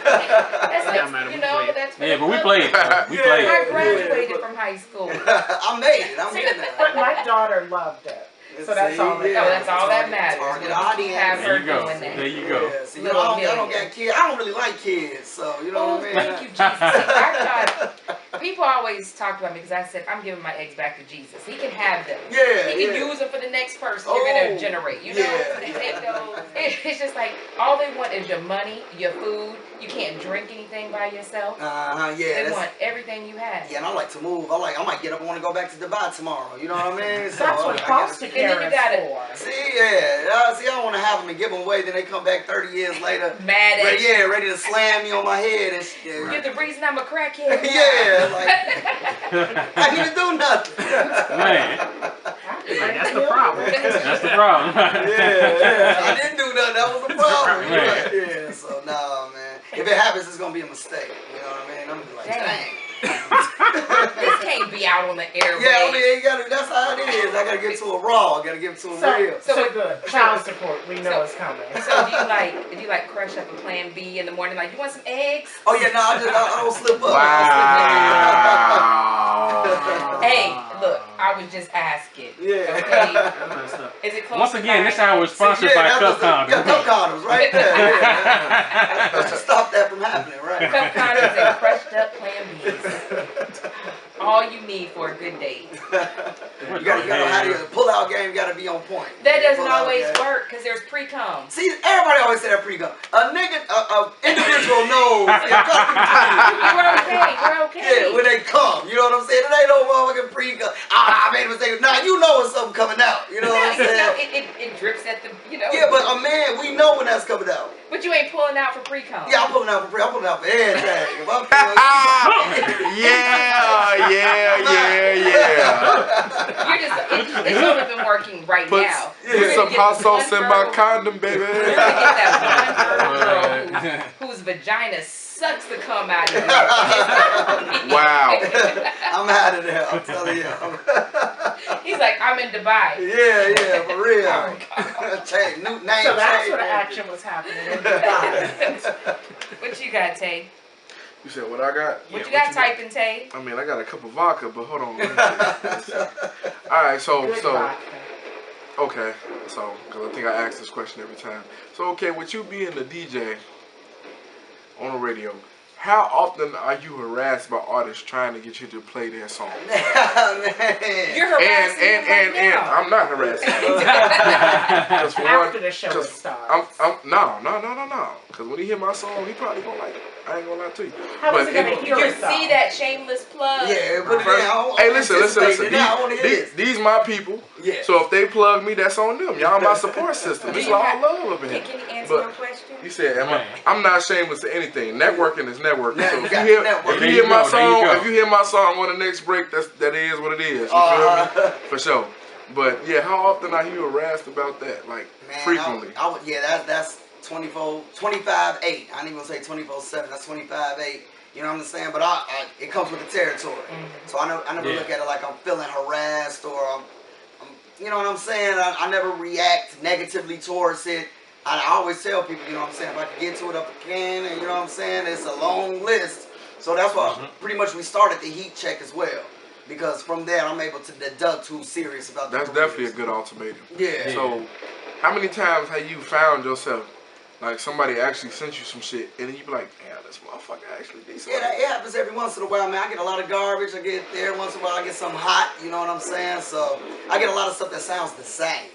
That's like, you know, that's Yeah, but we played. We played. I graduated from high school. I made it. I'm getting But that. my daughter loved it. So that's all that that's all that matters. Target Have audience. her There you go. doing that. There you go. Yeah, see, you know, I don't got kids. I don't really like kids, so you know Oh, what I mean? thank you, Jesus. I thought people always talked about me because I said I'm giving my eggs back to Jesus. He can have them. Yeah, He can yeah. use them for the next person you're gonna Oh, generate. You know, yeah. Take those. It's just like all they want is your money, your food. You can't drink anything by yourself. Yeah. They want everything you have. Yeah, and I like to move. I might get up and want to go back to Dubai tomorrow. You know what I mean? So That's what foster care And then you is gotta- for. See, I don't want to have them and give them away. Then they come back 30 years later, Mad at you. ready to slam me on my head and shit. You're the reason I'm a crackhead. now. Yeah, like I didn't do nothing. Man, That's the problem. that's the problem. Yeah, I didn't do nothing. That was the problem. Right. Yeah, so nah, man. If it happens, it's gonna be a mistake. You know what I mean? I'm gonna be like, dang. This can't be out on the airwaves. Yeah, I mean, that's how it is. I gotta get to a raw. I gotta give it to a real. So good. Child support, we know it's coming. So do you like crush up a Plan B in the morning? Like, you want some eggs? Oh yeah, no, I don't slip up. Wow. Hey, look, I was just asking. Yeah. Okay. Is it close? Once to again, 9? this hour is sponsored by Cup Yeah, Condoms. cup condoms, right there. Yeah. Let's just stop that from happening, right? Cup condoms and crushed up Plan Bs. All you need for a good date. You gotta know how to pull out game. Gotta be on point. That doesn't Pull-out always game. work because there's pre-cum. See, everybody always say that pre-cum. A individual knows. You're okay. You're okay. Yeah, when they come, you know what I'm saying? It ain't no motherfucking pre-cum. I made a mistake. Nah, you know when something coming out. You know what I'm saying? It drips at the, Yeah, but a man, we know when that's coming out. But you ain't pulling out for pre-cum. Yeah, I'm pulling out for pre. I'm pulling out for everything. If I'm Yeah. You're just, it's only been working right Put, now. put some hot sauce in my condom, baby. You're gonna get that one girl whose vagina sucks to come out of you. Wow. I'm out of there. I'm telling you. He's like, I'm in Dubai. Yeah, for real. Change, new name. So that's change, where the baby. action was happening in Dubai. What you got, Tay? You said what I got? What you got typing, Tay? I mean, I got a cup of vodka, but hold on. Let me see. All right, so okay, so because I think I ask this question every time. So okay, with you being the DJ on the radio, how often are you harassed by artists trying to get you to play their song? You're harassing him right and now. I'm not harassing. Just for After one, the show just- starts. no. Because when he hear my song, he probably gonna like it. I ain't gonna lie to you. How is he gonna You hear it though? see that shameless plug? Yeah, put it down. Hey, listen. Now I want to hear this. These my people. Yeah. So if they plug me, that's on them. Y'all my support system. Do It's you all have- love up in here. Can you answer But your question? you said, Man. I'm not shameless to anything. Networking is networking. Now So you if got you hear, network. if There you you hear my go, there you song, go. if you hear my song on the next break, that is what it is. You feel me? For sure. But yeah, how often are you harassed about that? Like Man, frequently. I would, yeah, that's 25/8. I didn't even say 24/7. That's 25/8. You know what I'm saying? But it comes with the territory. So I never look at it like I'm feeling harassed or I'm you know what I'm saying? I never react negatively towards it. I always tell people, you know what I'm saying, if I can get to it, I can, and you know what I'm saying? It's a long list. So that's why pretty much we started the heat check as well. Because from there, I'm able to deduct who's serious about the That's definitely a good ultimatum. Yeah. So how many times have you found yourself like somebody actually sent you some shit and then you be like, damn, this motherfucker actually decent. Yeah, it happens every once in a while, man. I get a lot of garbage. I get there once in a while. I get something hot. You know what I'm saying? So I get a lot of stuff that sounds the same.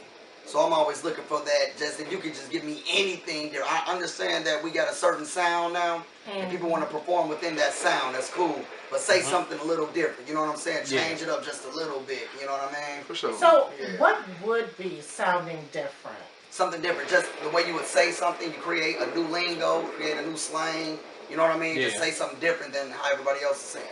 So I'm always looking for that. Just if you could just give me anything there. I understand that we got a certain sound now, and people want to perform within that sound. That's cool. But say something a little different. You know what I'm saying? Change it up just a little bit. You know what I mean? For sure. So what would be sounding different? Something different. Just the way you would say something. You create a new lingo, create a new slang. You know what I mean? Yeah. Just say something different than how everybody else is saying.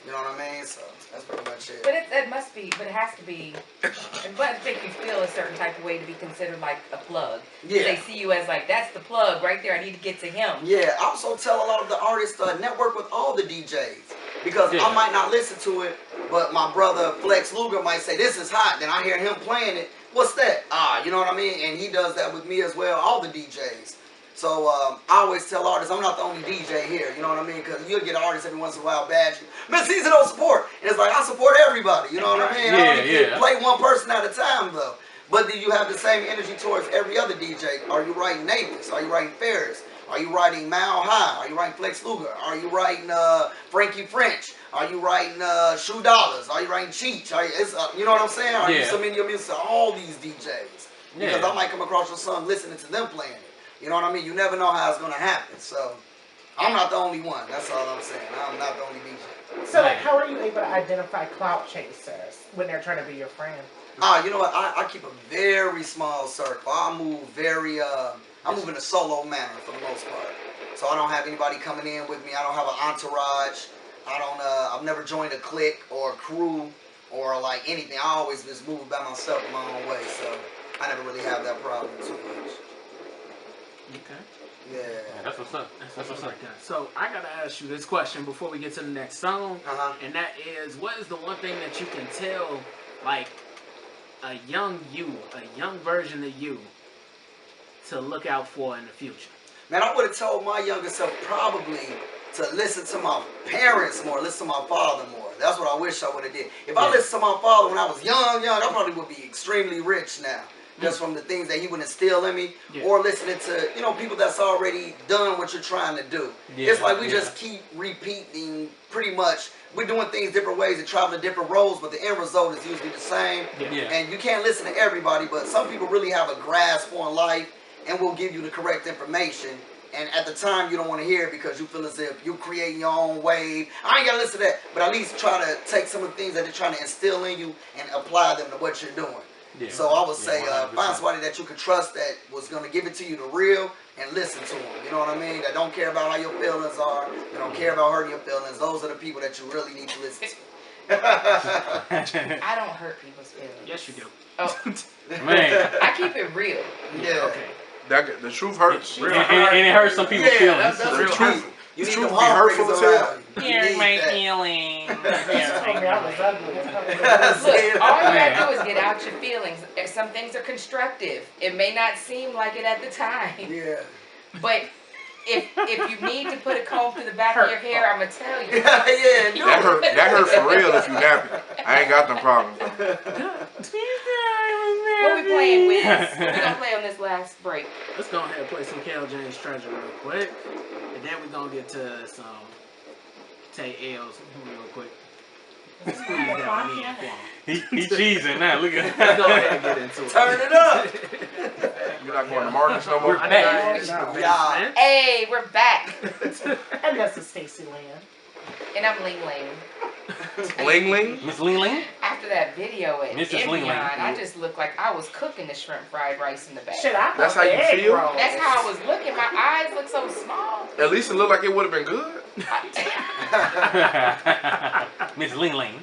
You know what I mean? So that's pretty much it. But it must be, but it has to be, it must make you feel a certain type of way to be considered like a plug. Yeah. They see you as like, that's the plug right there, I need to get to him. Yeah, I also tell a lot of the artists network with all the DJs. Because I might not listen to it, but my brother Flex Luger might say, this is hot. Then I hear him playing it. What's that? You know what I mean? And he does that with me as well, all the DJs. So I always tell artists, I'm not the only DJ here, you know what I mean? Because you'll get artists every once in a while bash you. Man, Caesar don't support. And it's like, I support everybody, you know what I mean? I don't play one person at a time, though. But do you have the same energy towards every other DJ? Are you writing Nathan's? Are you writing Ferris? Are you writing Mal High? Are you writing Flex Luger? Are you writing Frankie French? Are you writing Shoe Dollars? Are you writing Cheech? You know what I'm saying? Are you submitting your music to all these DJs? Because I might come across your song listening to them playing it. You know what I mean? You never know how it's going to happen. So, I'm not the only one. That's all I'm saying. I'm not the only DJ. So, like, how are you able to identify clout chasers when they're trying to be your friend? You know what? I keep a very small circle. I move very, I move in a solo manner for the most part. So, I don't have anybody coming in with me. I don't have an entourage. I've never joined a clique or a crew or like anything. I always just move by myself in my own way. So, I never really have that problem too much. Okay. Yeah. That's what's up. That's what's up. So I gotta ask you this question before we get to the next song, and that is, what is the one thing that you can tell, like, a young version of you, to look out for in the future? Man, I would have told my younger self probably to listen to my parents more, listen to my father more. That's what I wish I would have did. If I listened to my father when I was young, I probably would be extremely rich now. Just from the things that he would instill in me, or listening to, people that's already done what you're trying to do. It's like we just keep repeating pretty much. We're doing things different ways and traveling different roads, but the end result is usually the same. And you can't listen to everybody, but some people really have a grasp on life and will give you the correct information. And at the time, you don't want to hear it because you feel as if you're creating your own wave. I ain't got to listen to that, but at least try to take some of the things that they're trying to instill in you and apply them to what you're doing. So I would say find somebody that you could trust that was going to give it to you the real and listen to them. You know what I mean? That don't care about how your feelings are. They don't care about hurting your feelings. Those are the people that you really need to listen to. I don't hurt people's feelings. Yes, you do. Oh. Man. I keep it real. Yeah. Okay. The truth hurts. And it hurts some people's feelings. That's The truth. You need truth them be hurtful as hell. Here's my feelings. Look, all you gotta do is get out your feelings. Some things are constructive. It may not seem like it at the time. Yeah. But if you need to put a comb through the back of your hair, I'm gonna tell you. That hurt for real if you nappy. I ain't got no problem. What we playing with? We're gonna play on this last break. Let's go ahead and play some Kel James Treasure real quick, and then we're gonna get to some Tay L's real quick. Squeeze that one in for him. He cheesing now. Look at Let's go ahead and get into it. Turn it up. You're not going to Marcus no more? We're back. Yeah. Hey, we're back. And that's a Stacy Land. And I'm Ling Ling. Ling Ling? Miss Ling Ling? After that video at Mrs. Ling Ling. Evian, I just looked like I was cooking the shrimp fried rice in the back. Shit, I That's thought how you egg feel? rolls. That's how I was looking. My eyes look so small. At least it looked like it would have been good. Miss Ling Ling.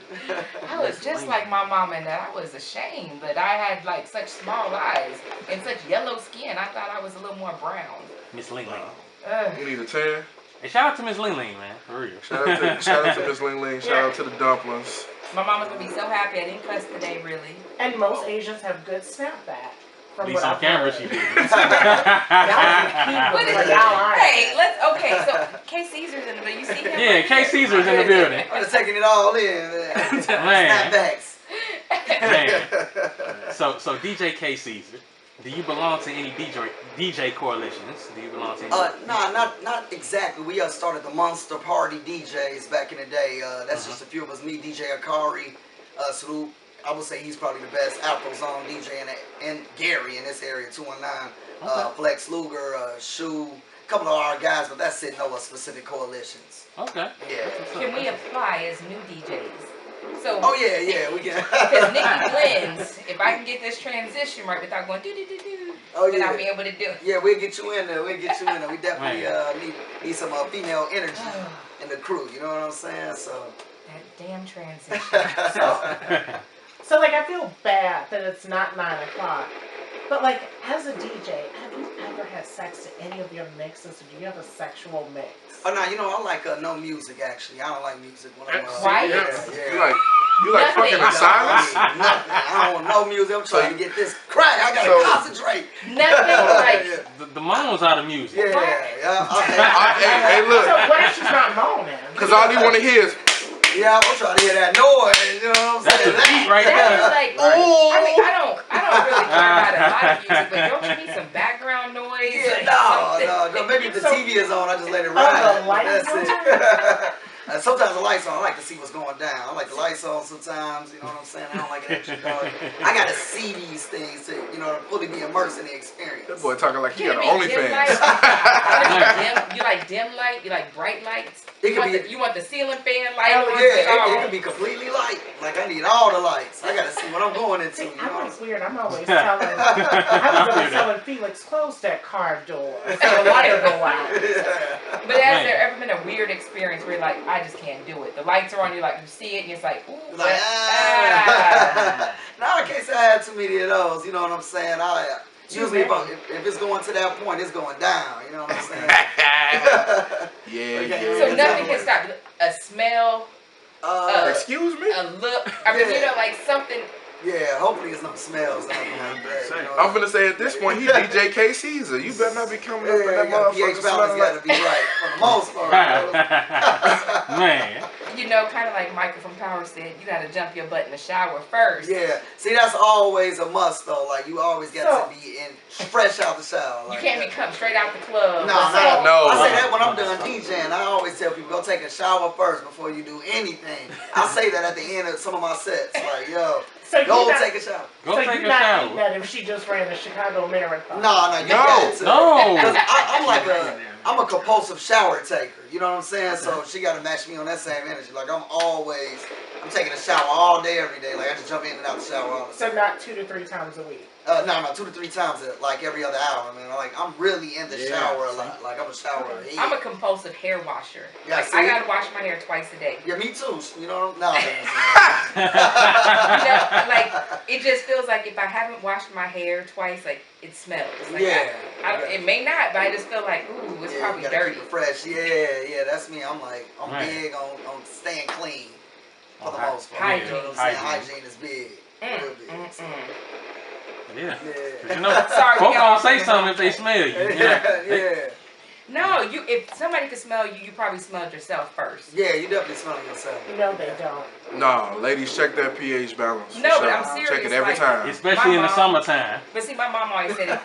I was just like my mom in that. I was ashamed, but I had like such small eyes and such yellow skin. I thought I was a little more brown. Miss Ling Ling. You need a 10. Hey, shout out to Miss Ling Ling, man. For real. Shout out to Miss Ling Ling. Shout out to the dumplings. My mama's gonna be so happy I didn't cuss today, really. And most Asians have good snapback. At From least what on I've camera heard. she did. What is Like, it? y'all are. Hey, okay, so KCEASER's in the building. You see him? Yeah, KCEASER's in the building. I'm just taking it all in. Man. Snapbacks. Man. So DJ KCEASER, do you belong to any DJ coalitions? Do you belong to any? Nah, not exactly. We started the Monster Party DJs back in the day. That's just a few of us. Me, DJ Akari, Snoop. I would say he's probably the best Afro Zone DJ and Gary in this area, 219. Flex Luger, Shoe, a couple of our guys, but that's it. No specific coalitions. Okay. Yeah. Can we apply as new DJs? So. Oh yeah, we can. Because Nikki blends. If I can get this transition right without going do do do do, then I'll be able to do it. Yeah, we'll get you in there. We definitely need some female energy in the crew. You know what I'm saying? So. That damn transition. So like I feel bad that it's not 9 o'clock. But like as a DJ, have you ever had sex to any of your mixes, or do you have a sexual mix? Oh no, you know I like no music actually. I don't like music when I'm Quiet? Yeah. You like fucking in silence? Nothing. I don't want no music. I'm trying to get this crack. I gotta concentrate. Nothing like The moans out of music. Yeah. Hey, look. So what if she's not moaning? Because all you want to hear is. Yeah, I'm trying to hear that noise. You know what I'm That's saying? the beat right that there. is like, I mean, I don't really care about a lot of music, but don't you need some background noise? Yeah, Like no. Maybe if the TV is on, I just let it Oh, ride. the lights That's it. And sometimes the lights on. I like to see what's going down. I like the lights on sometimes. You know what I'm saying? I don't like it extra dark. I gotta see these things to, fully be immersed in the experience. That boy talking like he Can got it an be dim light? OnlyFans. You like dim light? You like bright lights? It You could want, be- you want the ceiling fan light Oh, on? yeah, it can be completely light. Like I need all the lights. I gotta see what I'm going into. See, You know? I'm weird. I'm always telling. I was always telling Felix, close that car door so the light will go out. But has there ever been a weird experience where you're like, I just can't do it? The lights are on, you see it, and it's like, ooh. Like, No, I can't say I had too many of those. You know what I'm saying? Usually if it's going to that point, it's going down. You know what I'm saying? Yeah. So nothing can stop. A smell, Excuse me? a look. I mean, like something. Yeah, hopefully it's no smells. Like that, I'm gonna say at this point, he DJ KCEASER. You better not be coming up in that pH motherfucker balance smelling gotta like. be right for the most part. Man. Kind of like Michael from Power said, you got to jump your butt in the shower first. Yeah, see that's always a must though. Like you always got to be fresh out the shower. Like, You can't be coming straight out the club. No. I say that when I'm done DJing. I always tell people go take a shower first before you do anything. I say that at the end of some of my sets. Like yo, go take a shower. Go take you're a not shower. eating that if she just ran the Chicago Marathon. No, you got to. No. 'Cause I'm a compulsive shower taker. You know what I'm saying? So she got to match me on that same energy. Like I'm taking a shower all day, every day. Like I just jump in and out the shower all the time. So not 2 to 3 times a week. No, 2 to 3 times like every other hour, man. I'm really in the shower a lot. Like I'm a shower. I'm a compulsive hair washer. Yeah, like, I gotta wash my hair twice a day. Yeah, me too. You know, no. Like it just feels like if I haven't washed my hair twice, like it smells. Like it may not, but I just feel like ooh, it's probably you gotta dirty. keep it fresh. Yeah, that's me. I'm big on staying clean for the most part. Hygiene. You know what I'm saying? Hygiene is big. Real big. Yeah. Yeah. Sorry, Folk gonna say something if they smell you. Yeah. No, if somebody could smell you, you probably smelled yourself first. Yeah, you definitely smell yourself. No, they don't. No, ladies, check that pH balance. No, but I'm serious. Check it every time. Especially in the summertime. But see, my mom always said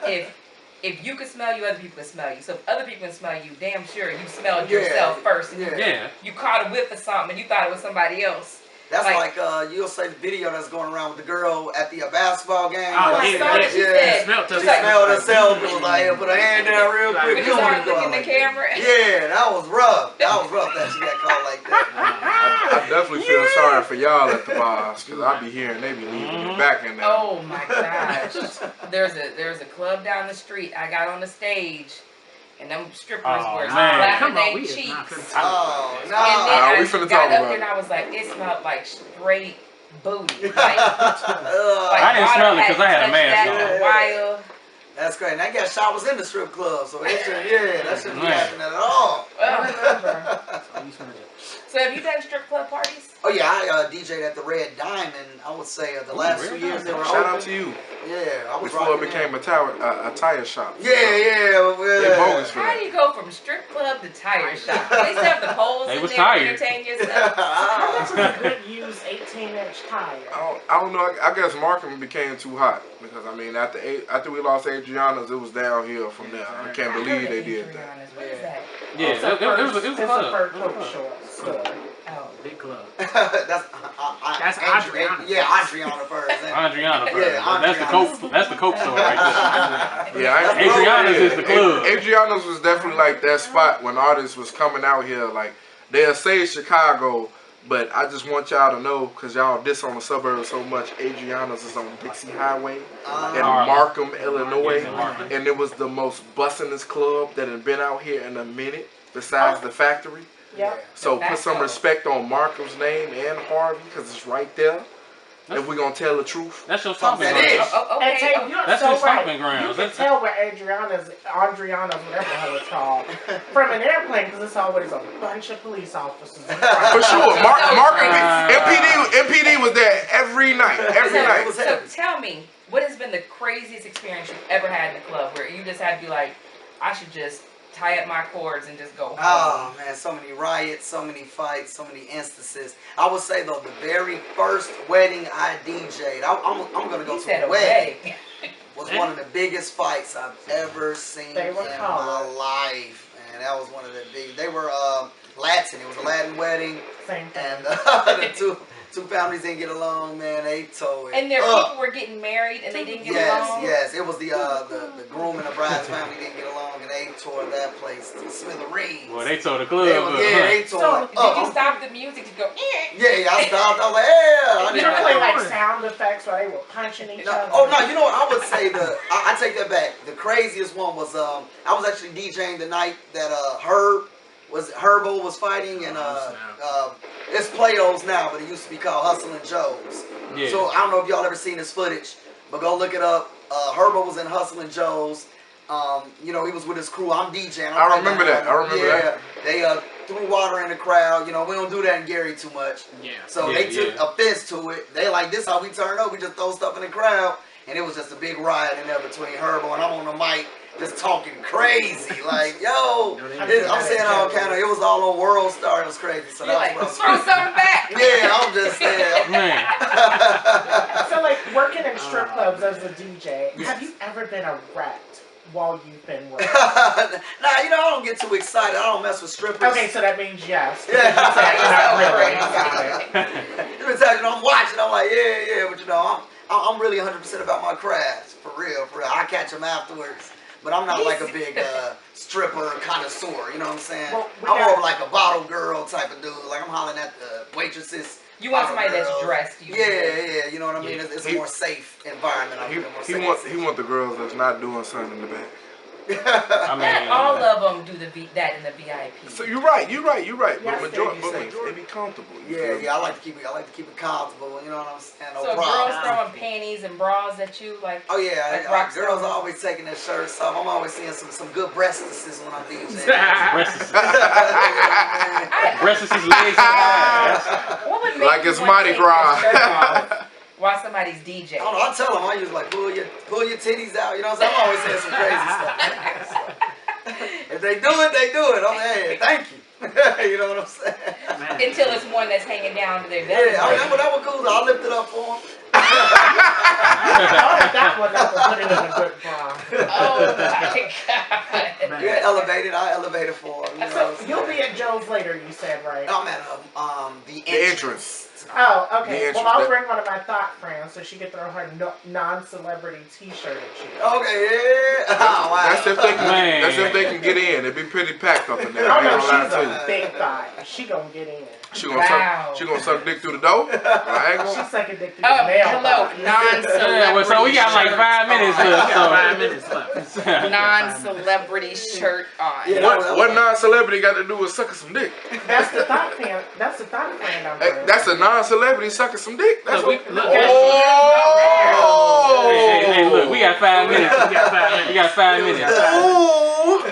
if you can smell you, other people can smell you. So if other people can smell you, damn sure you smelled yourself first. Yeah. You caught a whiff of something and you thought it was somebody else. That's like you'll say the video that's going around with the girl at the basketball game. Oh, I saw that she said. She smelled herself and was like, put her hand down real quick. When you started looking at the camera. Yeah, that was rough. That was rough that she got caught like that. I definitely feel sorry for y'all at the bars, because I be hearing they be leaving me back in there. Oh my gosh. There's a club down the street. I got on the stage. And them strippers were slapping their cheeks. Oh, no. And then we I finna got talk up about there and it. I was like, it smelled like straight booty. Like, I didn't smell it because I had a mask on. a while. That's great. And they got showers in the strip club, so that shouldn't be happening at all. So have you done strip club parties? Oh yeah, I DJ'd at the Red Diamond. I would say the last 2 years they were Shout open. out to you. Yeah, I was Before it rocking became that. a tire shop. Yeah. They bogus for How do that. you go from strip club to tire shop? They still have the poles They in was there to tired. entertain yourself. How much is a good used 18-inch tire? I don't know. I guess marketing became too hot because I mean after we lost Adriana's, it was downhill from there. I can't believe they did that. What is that? Yeah, it was a It's a club. fur coat store. Oh. Big club. That's Adriana. Yeah, Adriana first. Adriana first. Yeah, That's the coke. That's the coke store right there. Yeah, Adriana's is the club. Adriana's was definitely like that spot when artists was coming out here. Like they'll say Chicago, but I just want y'all to know, cause y'all diss on the suburbs so much. Adriana's is on Dixie Highway in Markham, Illinois, and it was the most bussin'est club that had been out here in a minute, besides the factory. Yep. So That's put some all. respect on Marcum's name and Harvey because it's right there. If we're gonna tell the truth. That's your stomping That ground. is. And Okay. Tate, you're That's so your stomping right. ground. You can That's- tell where Adriana's, whatever the hell it's called, from an airplane because it's always a bunch of police officers. For sure. Markham, MPD was there every night. Every It night. was So heavy. tell me, what has been the craziest experience you've ever had in the club where you just had to be like, I should just tie up my cords and just go home? Oh man, so many riots, so many fights, so many instances. I would say though, the very first wedding I DJ'd, I'm gonna go You to said a a wedding. wedding. Was one of the biggest fights I've ever seen They in were my colored. life, and that was one of the big. They were Latin. It was a Latin wedding, Same thing. and the two families didn't get along. Man, they tore it. And their up. people were getting married and they didn't get Yes, along? yes. It was the groom and the bride's family didn't get along, and they tore that place to smithereens. Well, they told the club. They was, yeah, they tore So, it Did up. you stop the music to go, Yeah, I stopped. I was like, yeah. I You didn't don't play like like sound effects while they were punching each no, other. oh no, you know what? I would say I take that back. The craziest one was I was actually DJing the night that Herbo was fighting and it's Play-Dohs now, but it used to be called Hustlin' Joe's. Yeah. So I don't know if y'all ever seen this footage, but go look it up. Herbo was in Hustlin' Joe's. You know, he was with his crew. I'm DJing. I remember that. I remember that. They threw water in the crowd. You know, we don't do that in Gary too much. Yeah. So Yeah, they took offense to it. They like, this how we turn up. We just throw stuff in the crowd. And it was just a big riot in there between Herbo and I'm on the mic just talking crazy. Like, yo, I'm saying all kind of, it was all on World Star. It was crazy. So you're that like, was throw something back. yeah, I'm just saying. Man. So like working in strip clubs as a DJ, have you ever been wrecked while you've been working? Nah, you know, I don't get too excited. I don't mess with strippers. Okay, so that means yes. Yeah. Not really. Got it. You know, I'm watching. I'm like, yeah, but you know, I'm really 100% about my craft, for real. I catch them afterwards, but I'm not like a big stripper connoisseur. You know what I'm saying? Well, I'm more of like a bottle girl type of dude. Like I'm hollering at the waitresses. You want bottle somebody that's girls. dressed. Yeah, you know what I mean? Yeah. It's a more safe environment. He want the girls that's not doing something in the back. I mean, Not all of them do that in the VIP. So you're right. Yes, But majority, they they be comfortable. you Yeah, feel me? I like to keep it comfortable. You know what I'm saying? No So problem. girls throwing panties and bras at you, like. Oh yeah, Like rock girls stars. are always taking their shirts off. I'm always seeing some good breastises when I'm DJing. breasts, I- breasts, legs, and thighs. What would make Like you it's wanna Mardi take Gras. your shirt off while somebody's DJing? I don't know. I tell them I usually like pull your titties out. You know what I'm saying? I'm always saying some crazy stuff. If they do it, they do it. I'm like, hey, thank you. You know what I'm saying? Until it's one that's hanging down to their belly. Yeah, I remember that was cool. I lift it up for them. That one up and put it in a good bra. Oh my god. Yeah, elevated. I elevated for them. You know what I'm So saying? you'll be at Joe's later, you said, right? I'm at the entrance. Oh, okay. The Well, I'll entrance. bring one of my thought friends so she can throw her non-celebrity T-shirt at you. Okay, yeah. Oh, wow. That's if they can. Man. That's if they can get in. It'd be pretty packed up in there. Oh I ain't no, gonna lie she's to a you. big thigh. She gonna get in. She gonna Wow. suck. She gonna suck dick through the door. I ain't She's gonna. sucking dick through Oh, the mail. hello, Yeah, well, so we got like 5 minutes We left. got So 5 minutes left. Non-celebrity shirt on. Yeah. What non-celebrity got to do with sucking some dick? That's the thought fan. That's the thought friend I'm Hey, bringing. that's a non-celebrity sucking some dick. That's Look, what. look, Oh. hey, look, we got 5 minutes. We got 5 minutes. We got 5 minutes. Ooh.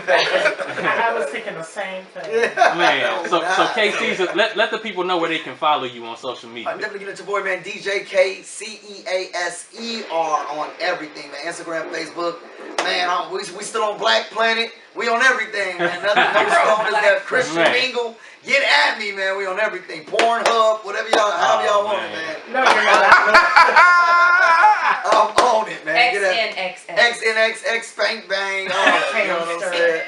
I was thinking the same thing. Man, so KCEASER, let the people know where they can follow you on social media. Definitely get at your boy, man, DJ KCEASER on everything, man. Instagram, Facebook. Man, we still on Black Planet. We on everything, man. Nothing no stone is that Christian Man. Mingle. Get at me, man. We on everything. Pornhub, whatever y'all, however y'all want it, man. No, you're not. I'm on it, man. Get at XNXX. XNXX, Spank Bang. You know what I'm saying?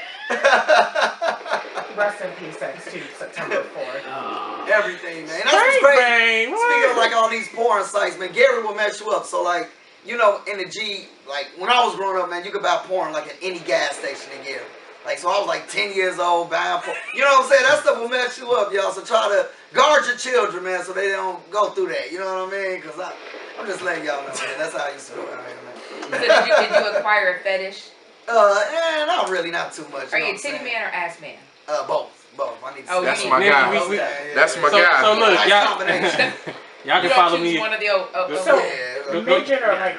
Rest in peace, X2, September 4th. Everything, man. That's what's crazy. Bang, Speaking of like all these porn sites, man, Gary will mess you up. So like, you know, in the G, like when I was growing up, man, you could buy porn like at any gas station in Gary. Like, so I was like 10 years old buying porn. You know what I'm saying? That stuff will mess you up, y'all. So try to guard your children, man, so they don't go through that. You know what I mean? Because I'm just letting y'all know, man. That's how I used to go around here, man. So did you acquire a fetish? Not really, not too much. Are know you a what I'm titty saying? man or ass man? Both. both. I need to Oh, That's you my need guy. both. That's my So guy. look, Nice y'all, combination. y'all You can gotta follow choose me. one of the. So, Yeah. midget or like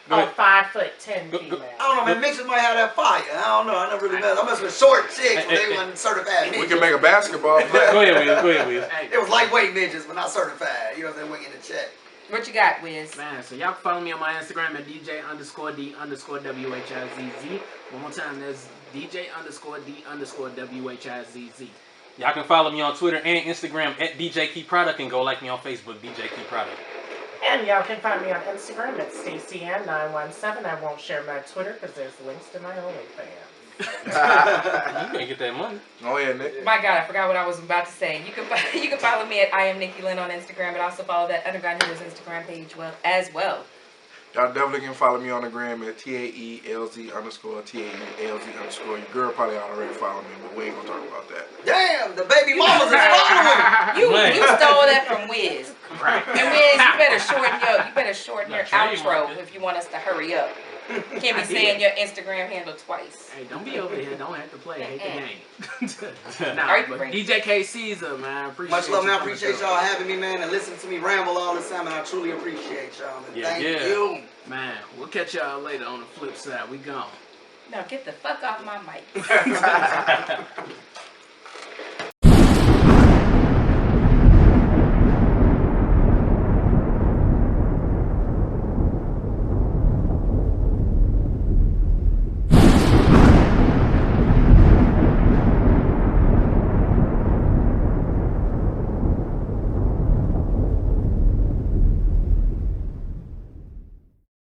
Go ahead. 5'10" Go- female. I don't know, man. Mixers might have that fire. I don't know. I never really met. I messed with short chicks when they wasn't certified We midgets. can make a basketball player. Go ahead, Wiz. Go ahead, Wiz. Hey, It was lightweight midgets, but not certified. You know what I'm saying? Wing in the check. What you got, Wiz? man, so y'all can follow me on my Instagram at DJ_D_WHIZZ. One more time, that's DJ_D_WHIZZ. Y'all can follow me on Twitter and Instagram at DJ Key Product and go like me on Facebook, DJ Key Product. And y'all can find me on Instagram at StacyAnn917. I won't share my Twitter because there's links to my OnlyFans. You can't get that money. Go ahead, Nick. My God, I forgot what I was about to say. You can follow me at I am Nikki Lynn on Instagram, but also follow that Underground Hittas Instagram page as well. Y'all definitely can follow me on the gram at TAELZ_TAELZ_. Your girl probably already followed me, but we ain't gonna talk about that. Damn, the baby mamas is following. You stole that from Wiz. Right. And Wiz, you better shorten your Not outro trademark it. if you want us to hurry up. You can't be I saying did. your Instagram handle twice. Hey, don't be over here. Don't have to play. Hate the game. Are Nah, you but bringing- DJ KCEASER, man. Appreciate Much love, you man. I coming appreciate through. y'all having me, man, and listening to me ramble all this time, and I truly appreciate y'all. Man. Yeah, Thank yeah. you. Man, we'll catch y'all later on the flip side. We gone. Now get the fuck off my mic.